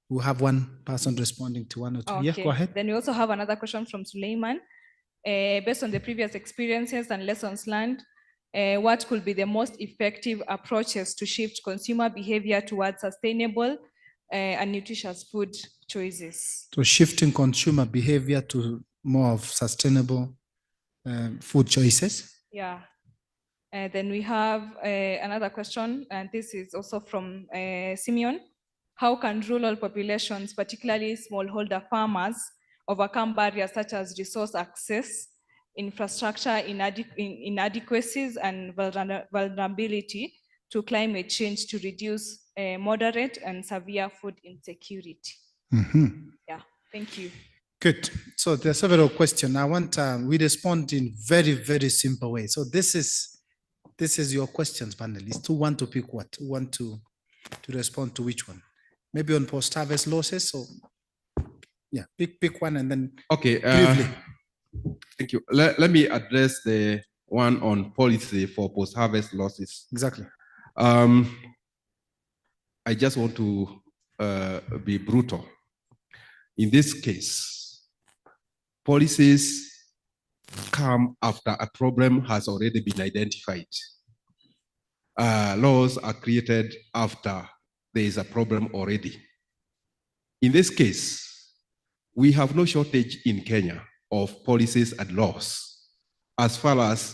we have one person responding to one or two. Okay. Yeah, go ahead. Then we also have another question from Suleiman. Based on the previous experiences and lessons learned, what could be the most effective approaches to shift consumer behavior towards sustainable and nutritious food choices? So shifting consumer behavior to more of sustainable food choices. Yeah. Then we have another question, and this is also from Simeon. How can rural populations, particularly smallholder farmers, overcome barriers such as resource access, infrastructure inadequacies, and vulnerability to climate change to reduce moderate and severe food insecurity? Yeah, thank you. Good. So there are several questions. I want we respond in very, very simple way. So this is your questions, panelists. Who want to pick what? Who want to respond to which one? Maybe on post-harvest losses. So yeah, pick one and then okay. Briefly. Thank you. Let me address the one on policy for post-harvest losses. Exactly. I just want to be brutal. In this case, policies come after a problem has already been identified. Laws are created after there is a problem already. In this case, we have no shortage in Kenya of policies and laws as far as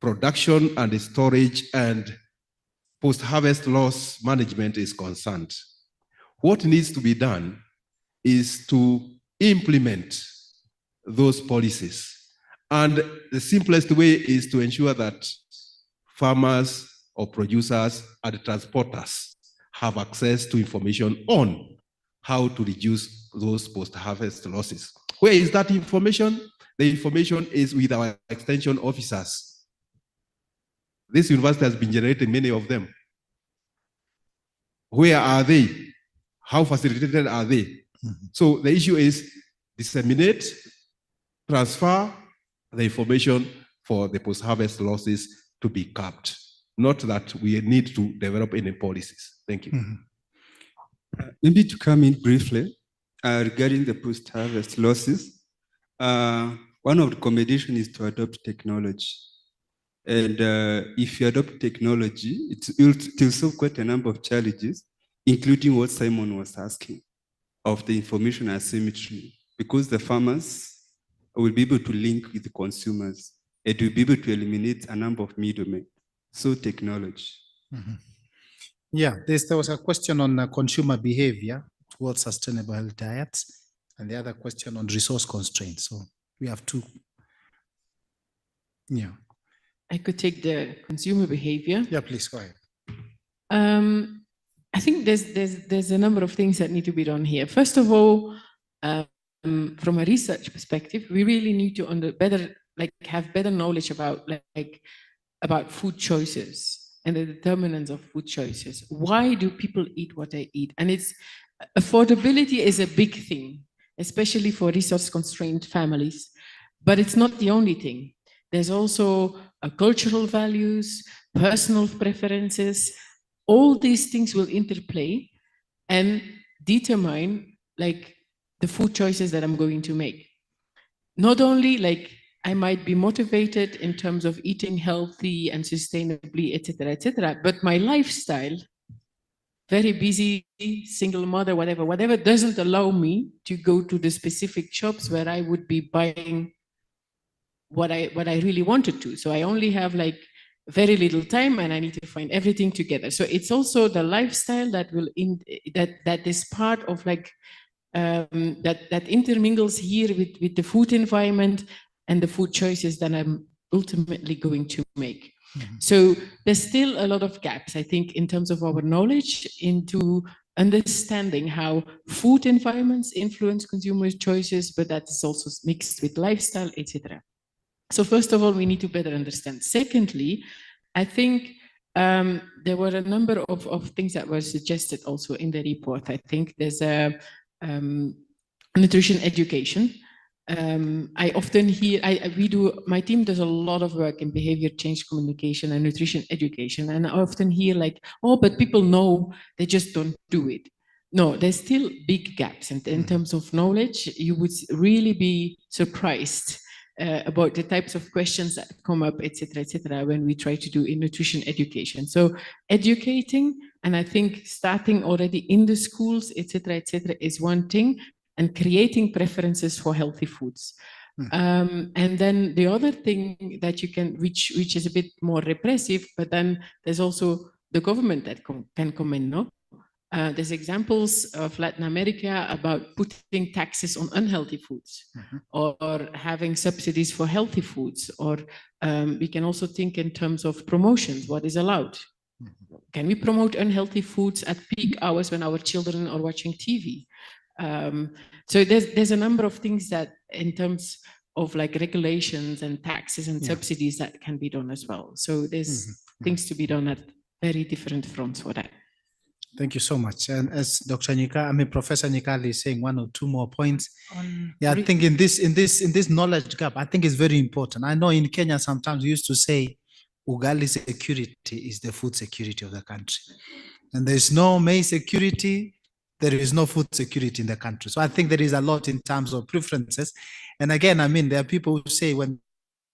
production and storage and post-harvest loss management is concerned. What needs to be done is to implement those policies. And the simplest way is to ensure that farmers or producers and transporters have access to information on how to reduce those post-harvest losses. Where is that information? The information is with our extension officers. This university has been generating many of them. Where are they? How facilitated are they? So the issue is disseminate, transfer the information for the post-harvest losses to be capped. Not that we need to develop any policies. Thank you. Maybe to come in briefly regarding the post-harvest losses, one of the recommendations is to adopt technology. And if you adopt technology, it will solve quite a number of challenges, including what Simon was asking of the information asymmetry, because the farmers will be able to link with the consumers and will be able to eliminate a number of middlemen. So technology. Yeah, there was a question on consumer behavior towards sustainable health diets, and the other question on resource constraints. So we have two. Yeah. I could take the consumer behavior. Yeah, please go ahead. I think there's a number of things that need to be done here. First of all, from a research perspective, we really need to have better knowledge about food choices and the determinants of food choices. Why do people eat what they eat? And affordability is a big thing, especially for resource-constrained families. But it's not the only thing. There's also cultural values, personal preferences. All these things will interplay and determine the food choices that I'm going to make. Not only I might be motivated in terms of eating healthy and sustainably, etc., but my lifestyle, very busy, single mother, whatever, doesn't allow me to go to the specific shops where I would be buying what I really wanted to. So I only have very little time and I need to find everything together. So it's also the lifestyle that will that is part of that intermingles here with the food environment and the food choices that I'm ultimately going to make. So there's still a lot of gaps, I think, in terms of our knowledge into understanding how food environments influence consumer choices, but that is also mixed with lifestyle, etc. So first of all, we need to better understand. Secondly, I think there were a number of things that were suggested also in the report. I think there's a nutrition education. I often hear, my team does a lot of work in behavior change communication and nutrition education. And I often hear like, oh, but people know, they just don't do it. No, there's still big gaps. And in terms of knowledge, you would really be surprised about the types of questions that come up, et cetera, when we try to do in nutrition education. So educating, and I think starting already in the schools, et cetera, is one thing, and creating preferences for healthy foods. And then the other thing that you can, which is a bit more repressive, but then there's also the government that can come in, no? There's examples of Latin America about putting taxes on unhealthy foods, or having subsidies for healthy foods, or we can also think in terms of promotions, what is allowed. Can we promote unhealthy foods at peak hours when our children are watching TV? So there's a number of things that in terms of like regulations and taxes and subsidies that can be done as well. So there's things to be done at very different fronts for that. Thank you so much. And as Dr. Professor Nyikali is saying, one or two more points. I think in this knowledge gap, I think it's very important. I know in Kenya sometimes we used to say ugali security is the food security of the country. And there's no maize security, there is no food security in the country. So I think there is a lot in terms of preferences. And again, I mean, there are people who say when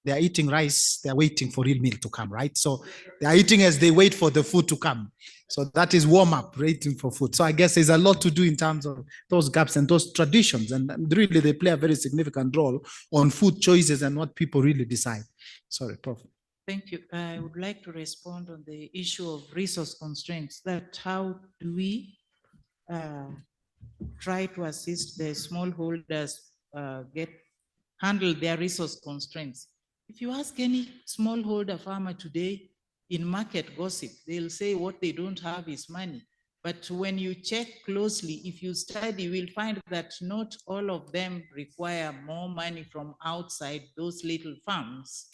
they are eating rice, they are waiting for real meal to come, right? So they are eating as they wait for the food to come. So that is warm up, waiting for food. So I guess there's a lot to do in terms of those gaps and those traditions. And really they play a very significant role on food choices and what people really decide. Sorry, Prof. Thank you. I would like to respond on the issue of resource constraints, that how do we try to assist the smallholders handle their resource constraints. If you ask any smallholder farmer today in market gossip, they'll say what they don't have is money. But when you check closely, if you study, you will find that not all of them require more money from outside those little farms.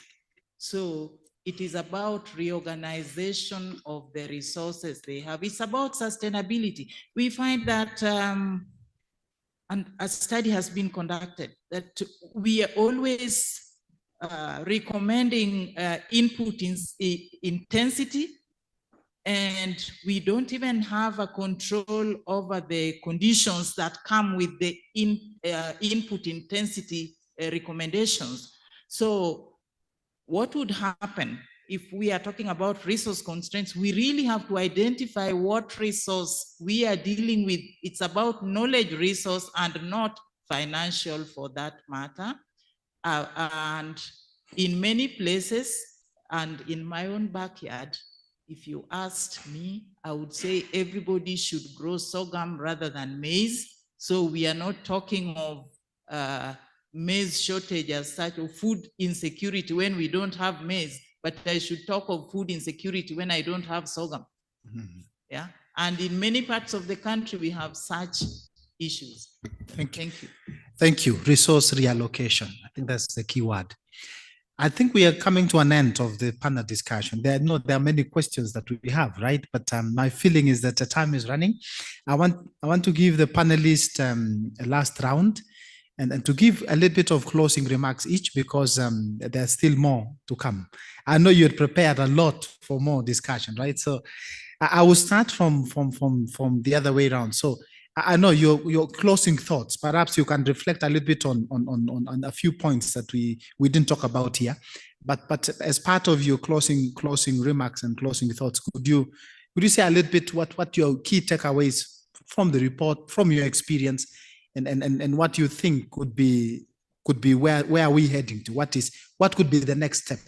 So it is about reorganization of the resources they have. It's about sustainability. We find that, and a study has been conducted, that we are always recommending input intensity, and we don't even have a control over the conditions that come with the input intensity recommendations. So what would happen if we are talking about resource constraints? We really have to identify what resource we are dealing with. It's about knowledge resource and not financial for that matter. And in many places, and in my own backyard, if you asked me, I would say everybody should grow sorghum rather than maize. So we are not talking of maize shortage as such, or food insecurity when we don't have maize, but I should talk of food insecurity when I don't have sorghum. Yeah, and in many parts of the country, we have such issues. Thank you. Thank you. Thank you. Resource reallocation. I think that's the key word. I think we are coming to an end of the panel discussion. There are many questions that we have, right? But my feeling is that the time is running. I want to give the panelists a last round and to give a little bit of closing remarks each, because there's still more to come. I know you had prepared a lot for more discussion, right? So I will start from the other way around. So I know your closing thoughts. Perhaps you can reflect a little bit on a few points that we didn't talk about here. But as part of your closing remarks and closing thoughts, could you say a little bit what your key takeaways from the report, from your experience, and what you think could be where are we heading to? What could be the next step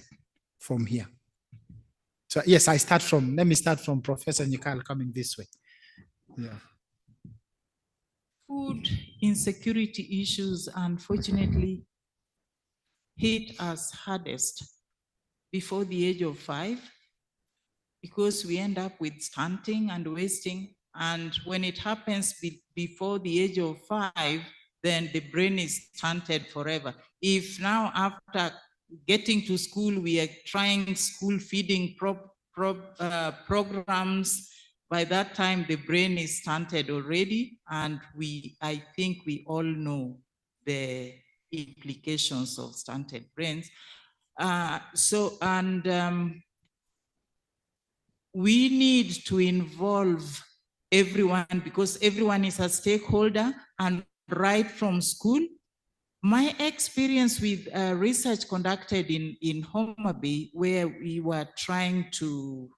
from here? So yes, let me start from Professor Nyikali coming this way. Yeah. Food insecurity issues, unfortunately, hit us hardest before the age of 5, because we end up with stunting and wasting. And when it happens before the age of 5, then the brain is stunted forever. If now after getting to school, we are trying school feeding programs, by that time the brain is stunted already, and I think we all know the implications of stunted brains. We need to involve everyone, because everyone is a stakeholder, and right from school. My experience with research conducted in Homa Bay, where we were trying to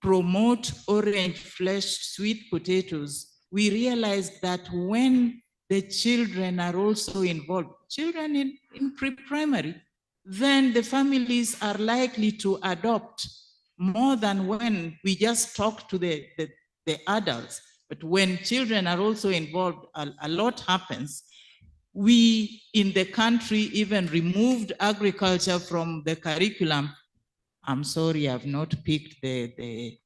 promote orange-fleshed sweet potatoes, we realized that when the children are also involved, children in pre-primary, then the families are likely to adopt more than when we just talk to the adults. But when children are also involved, a lot happens. We in the country even removed agriculture from the curriculum. I'm sorry, I've not picked the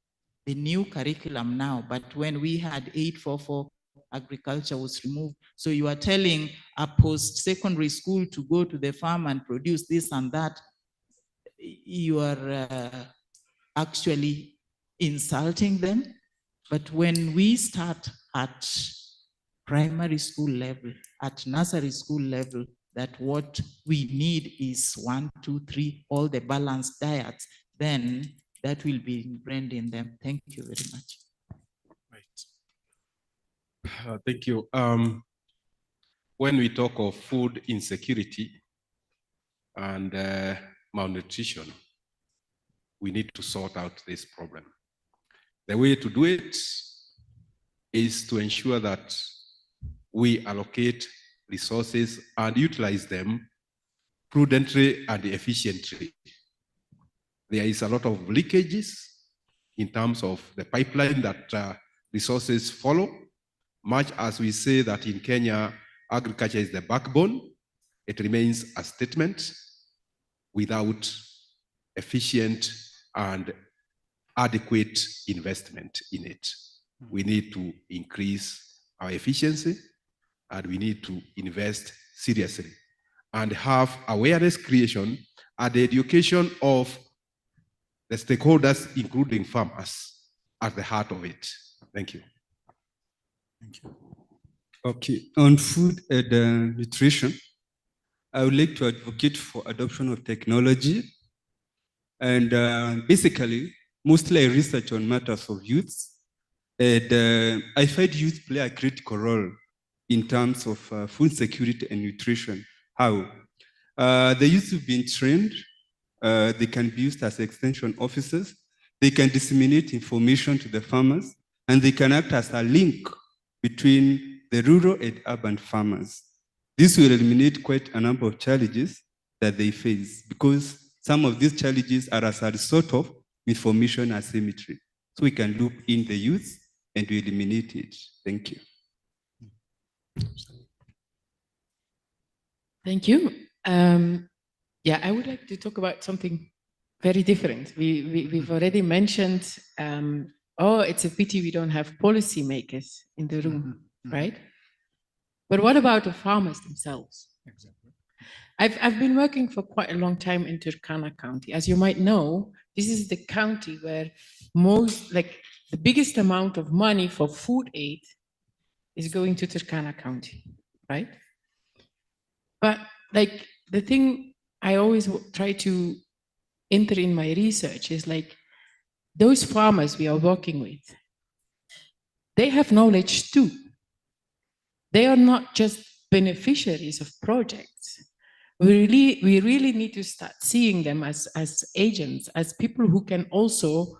new curriculum now, but when we had 844, agriculture was removed. So you are telling a post-secondary school to go to the farm and produce this and that. You are actually insulting them. But when we start at primary school level, at nursery school level, that what we need is 1, 2, 3, all the balanced diets, then that will be ingrained in them. Thank you very much. Right. Thank you. When we talk of food insecurity and malnutrition, we need to sort out this problem. The way to do it is to ensure that we allocate resources and utilize them prudently and efficiently. There is a lot of leakages in terms of the pipeline that resources follow. Much as we say that in Kenya, agriculture is the backbone, it remains a statement without efficient and adequate investment in it. We need to increase our efficiency, and we need to invest seriously and have awareness creation and the education of the stakeholders, including farmers, at the heart of it. Thank you. Thank you. Okay, on food and nutrition, I would like to advocate for adoption of technology. And basically, mostly I research on matters of youth. And I find youth play a critical role in terms of food security and nutrition. How? The youth have been trained. They can be used as extension officers. They can disseminate information to the farmers, and they can act as a link between the rural and urban farmers. This will eliminate quite a number of challenges that they face, because some of these challenges are as a result of information asymmetry. So we can loop in the youth and we eliminate it. Thank you. Thank you. Yeah, I would like to talk about something very different. We've already mentioned, oh, it's a pity we don't have policymakers in the room, right? But what about the farmers themselves? Exactly. I've been working for quite a long time in Turkana County. As you might know, this is the county where the biggest amount of money for food aid is going to Turkana County, right? But the thing I always try to enter in my research is those farmers we are working with, they have knowledge too. They are not just beneficiaries of projects. We really need to start seeing them as agents, as people who can also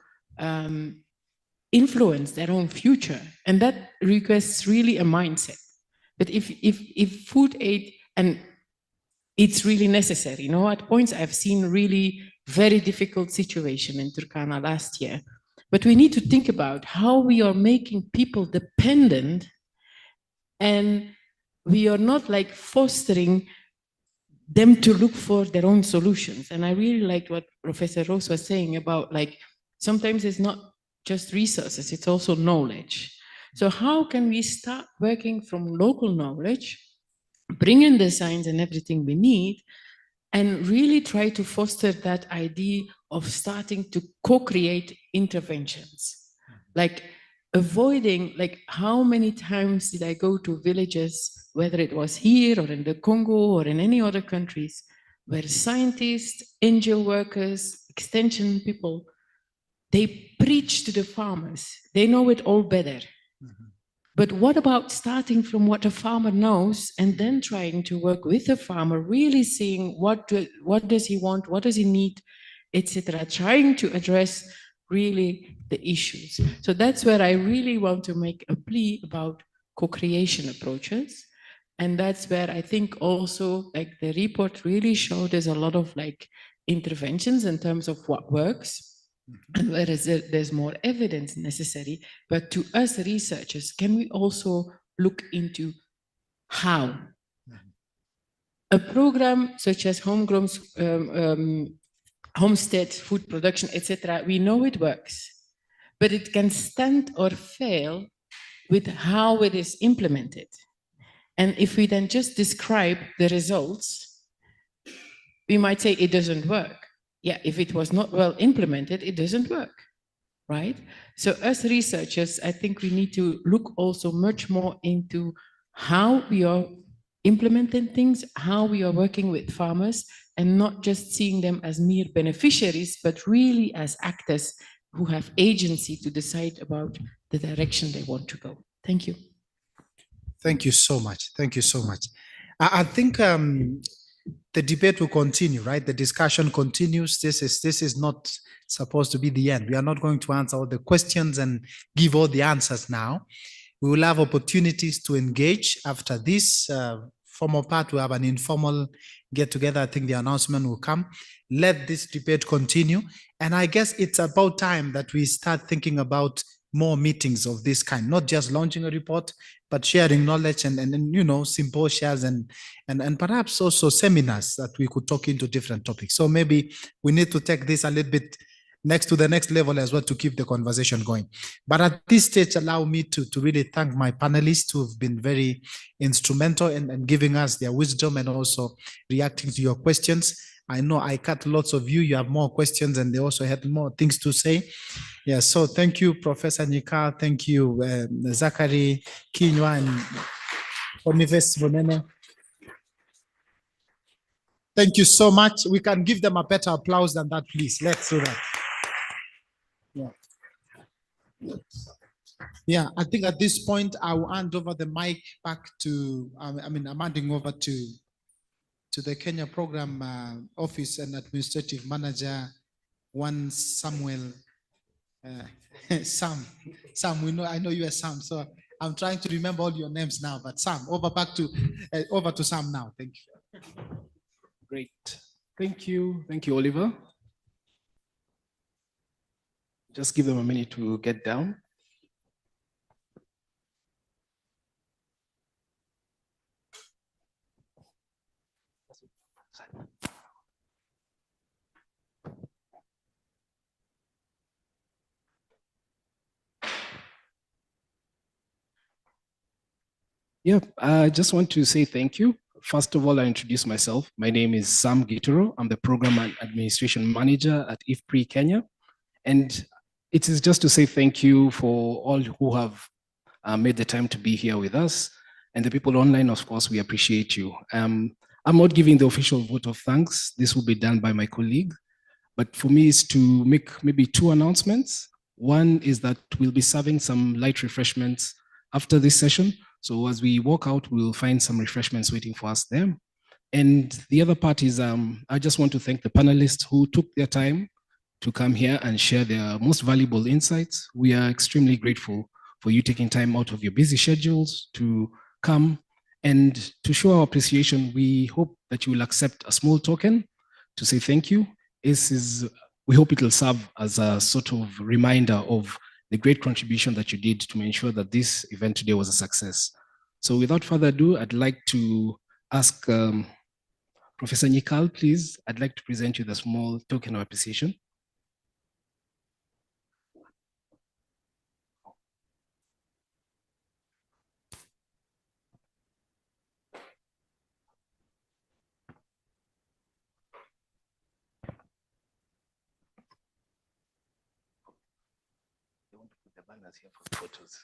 influence their own future. And that requires really a mindset. But if food aid, and it's really necessary, at points I've seen really very difficult situation in Turkana last year. But we need to think about how we are making people dependent, and we are not fostering them to look for their own solutions. And I really liked what Professor Rose was saying about, like, sometimes it's not just resources, it's also knowledge. So how can we start working from local knowledge, bring in the science and everything we need, and really try to foster that idea of starting to co-create interventions? Like avoiding, like, how many times did I go to villages, whether it was here or in the Congo or in any other countries, where scientists, NGO workers, extension people, they preach to the farmers. They know it all better. But what about starting from what a farmer knows and then trying to work with the farmer, really seeing what does he want, what does he need, etc., trying to address really the issues. So that's where I really want to make a plea about co-creation approaches. And that's where I think also, like, the report really showed there's a lot of, like, interventions in terms of what works. And whereas there's more evidence necessary, but to us researchers, can we also look into how? A program such as homegrown homestead food production, etc., we know it works, but it can stand or fail with how it is implemented. And if we then just describe the results, we might say it doesn't work. Yeah, if it was not well implemented, it doesn't work, right? So as researchers, I think we need to look also much more into how we are implementing things, how we are working with farmers, and not just seeing them as mere beneficiaries, but really as actors who have agency to decide about the direction they want to go. Thank you. Thank you so much. Thank you so much. I think the debate will continue, right? The discussion continues. This is not supposed to be the end. We are not going to answer all the questions and give all the answers now. We will have opportunities to engage after this formal part. We have an informal get together. I think the announcement will come. Let this debate continue. And I guess it's about time that we start thinking about more meetings of this kind, not just launching a report, but sharing knowledge and you know, symposiums and perhaps also seminars that we could talk into different topics. So maybe we need to take this a little bit next to the next level as well to keep the conversation going. But at this stage, allow me to really thank my panelists who have been very instrumental in giving us their wisdom and also reacting to your questions. I know I cut lots of you. You have more questions and they also had more things to say. Yeah, so thank you, Professor Nika. Thank you, Zachary, Kinywa, and Boniface Bonene. Thank you so much. We can give them a better applause than that, please. Let's do that. Yeah. Yeah, I think at this point, I will hand over the mic back to, I'm handing over to the Kenya Program Office and Administrative Manager, one Samuel, Sam, we know, I know you are Sam, so I'm trying to remember all your names now, but Sam, over to Sam now, thank you. Great, thank you, Oliver. Just give them a minute to get down. Yeah, I just want to say thank you. First of all, I introduce myself. My name is Sam Gituro. I'm the Program and Administration Manager at IFPRI Kenya. And it is just to say thank you for all who have made the time to be here with us. And the people online, of course, we appreciate you. I'm not giving the official vote of thanks. This will be done by my colleague. But for me, is to make maybe two announcements. One is that we'll be serving some light refreshments after this session. So as we walk out, we'll find some refreshments waiting for us there. And the other part is, I just want to thank the panelists who took their time to come here and share their most valuable insights. We are extremely grateful for you taking time out of your busy schedules to come. And to show our appreciation, we hope that you will accept a small token to say thank you. We hope it will serve as a sort of reminder of the great contribution that you did to ensure that this event today was a success. So without further ado, I'd like to ask Professor Nikal, please, I'd like to present you the small token of appreciation. I want to put the banners here for the photos.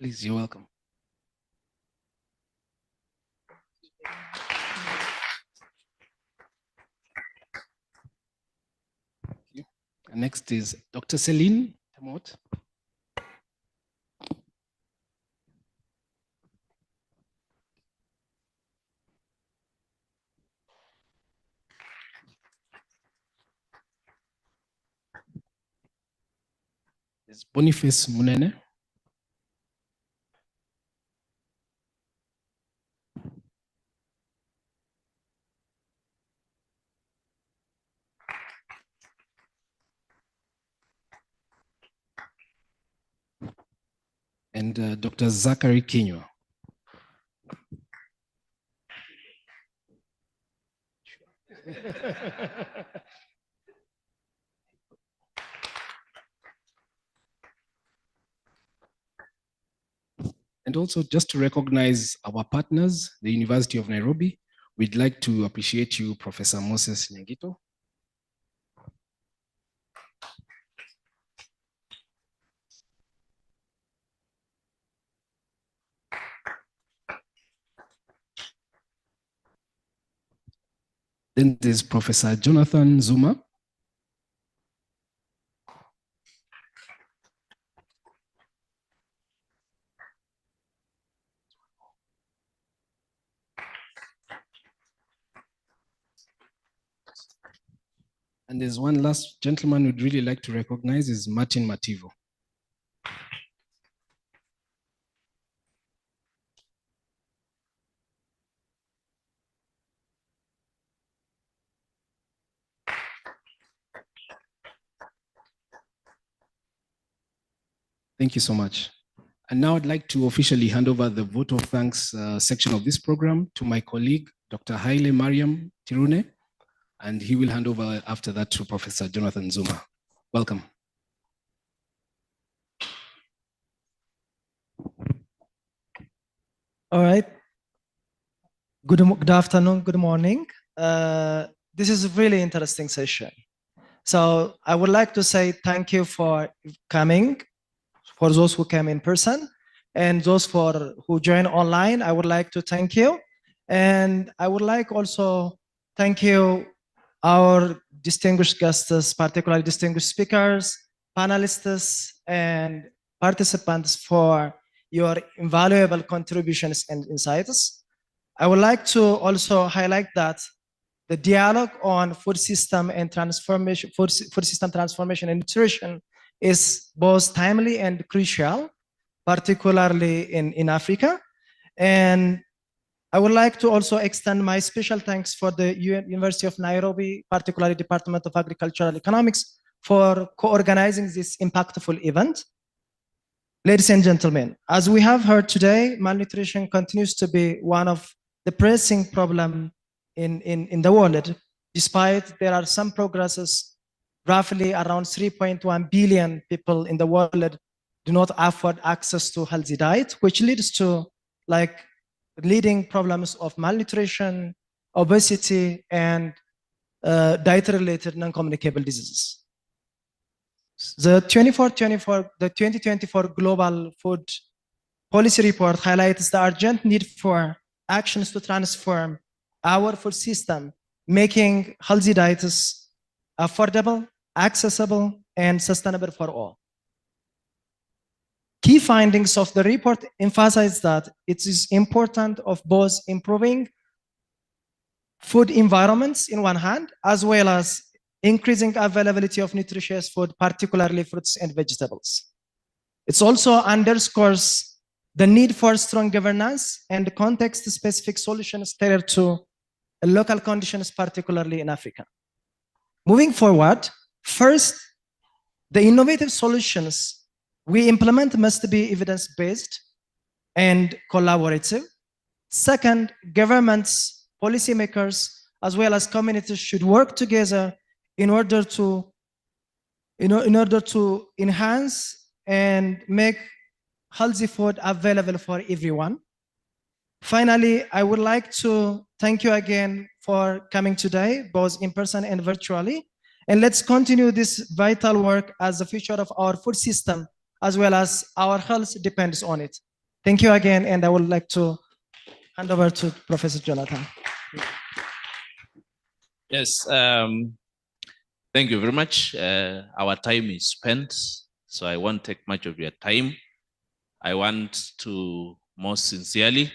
Please, you're welcome. Thank you. And next is Dr. Celine Tamot. There's Boniface Munene. And Dr. Zachary Kinywa. And also, just to recognize our partners, the University of Nairobi, we'd like to appreciate you, Professor Moses Nyangito. Then there's Professor Jonathan Zuma. And there's one last gentleman we'd really like to recognize is Martin Mativo. Thank you so much. And now I'd like to officially hand over the vote of thanks section of this program to my colleague, Dr. Haile Mariam Tirune, and he will hand over after that to Professor Jonathan Zuma. Welcome. All right. Good afternoon, good morning. This is a really interesting session. So I would like to say thank you for coming, for those who came in person, and those who joined online. I would like to thank you. And I would like also thank you, our distinguished guests, particularly distinguished speakers, panelists, and participants for your invaluable contributions and insights. I would like to also highlight that the dialogue on food system and transformation, food system transformation and nutrition is both timely and crucial, particularly in Africa. And I would like to also extend my special thanks for the University of Nairobi, particularly Department of Agricultural Economics, for co-organizing this impactful event. Ladies and gentlemen, as we have heard today, malnutrition continues to be one of the pressing problems in the world, despite there are some progresses. Roughly around 3.1 billion people in the world do not afford access to healthy diet, which leads to leading problems of malnutrition, obesity, and diet-related non-communicable diseases. The 2024 Global Food Policy Report highlights the urgent need for actions to transform our food system, making healthy diets affordable, accessible, and sustainable for all. Key findings of the report emphasize that it is important of both improving food environments in one hand, as well as increasing availability of nutritious food, particularly fruits and vegetables. It also underscores the need for strong governance and context-specific solutions tailored to local conditions, particularly in Africa. Moving forward, first, the innovative solutions we implement must be evidence-based and collaborative. Second, governments, policymakers, as well as communities should work together in order to enhance and make healthy food available for everyone. Finally, I would like to thank you again for coming today, both in person and virtually. And let's continue this vital work as the future of our food system, as well as our health depends on it. Thank you again, and I would like to hand over to Professor Jonathan. Yes, thank you very much. Our time is spent, so I won't take much of your time. I want to most sincerely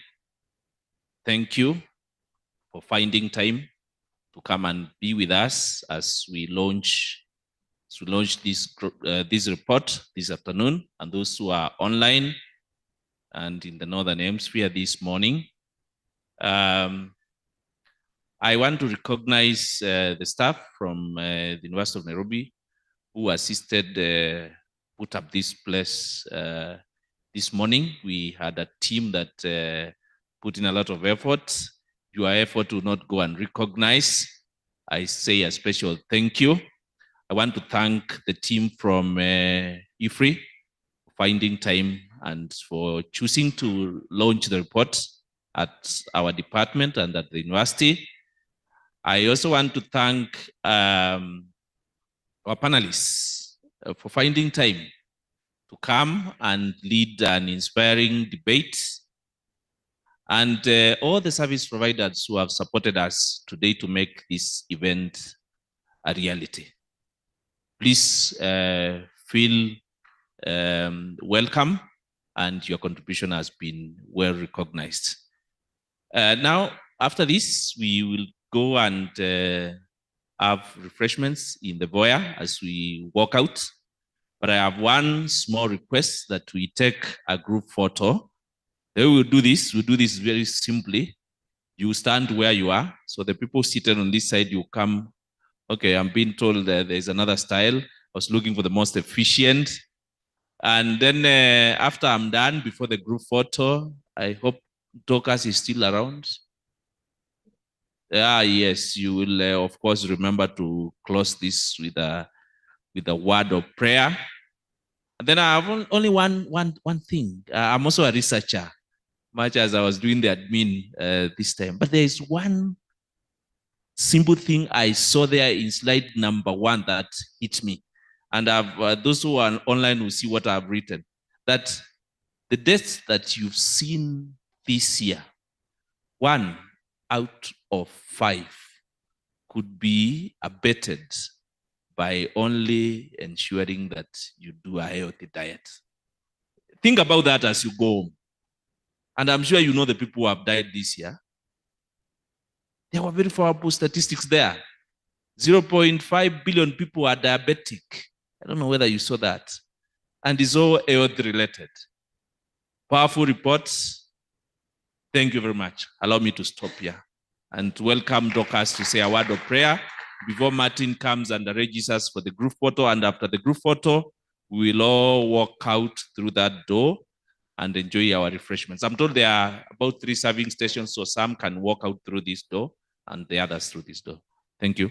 thank you for finding time to come and be with us as we launch this report this afternoon, and those who are online and in the Northern Hemisphere this morning. I want to recognize the staff from the University of Nairobi who assisted put up this place this morning. We had a team that put in a lot of effort. Your effort will not go unrecognized. I say a special thank you. I want to thank the team from IFPRI for finding time and for choosing to launch the report at our department and at the university. I also want to thank our panelists for finding time to come and lead an inspiring debate, and all the service providers who have supported us today to make this event a reality. Please feel welcome, and your contribution has been well recognized. Now, after this, we will go and have refreshments in the foyer as we walk out. But I have one small request that we take a group photo. Then we'll do this very simply. You stand where you are. So the people seated on this side, you come. Okay, I'm being told that there's another style. I was looking for the most efficient. And then after I'm done, before the group photo, I hope Dorcas is still around. Yes, you will, of course, remember to close this with a word of prayer. And then I have only one thing. I'm also a researcher, much as I was doing the admin this time. But there is one simple thing I saw there in slide number 1 that hit me. And those who are online will see what I've written. That the deaths that you've seen this year, 1 out of 5 could be abated by only ensuring that you do a healthy diet. Think about that as you go home. And I'm sure you know the people who have died this year. There were very powerful statistics there. 0.5 billion people are diabetic. I don't know whether you saw that. And it's all health related. Powerful reports. Thank you very much. Allow me to stop here and welcome Dorcas to say a word of prayer before Martin comes and arranges us for the group photo. And after the group photo, we will all walk out through that door and enjoy our refreshments. I'm told there are about 3 serving stations, so some can walk out through this door and the others through this door. Thank you.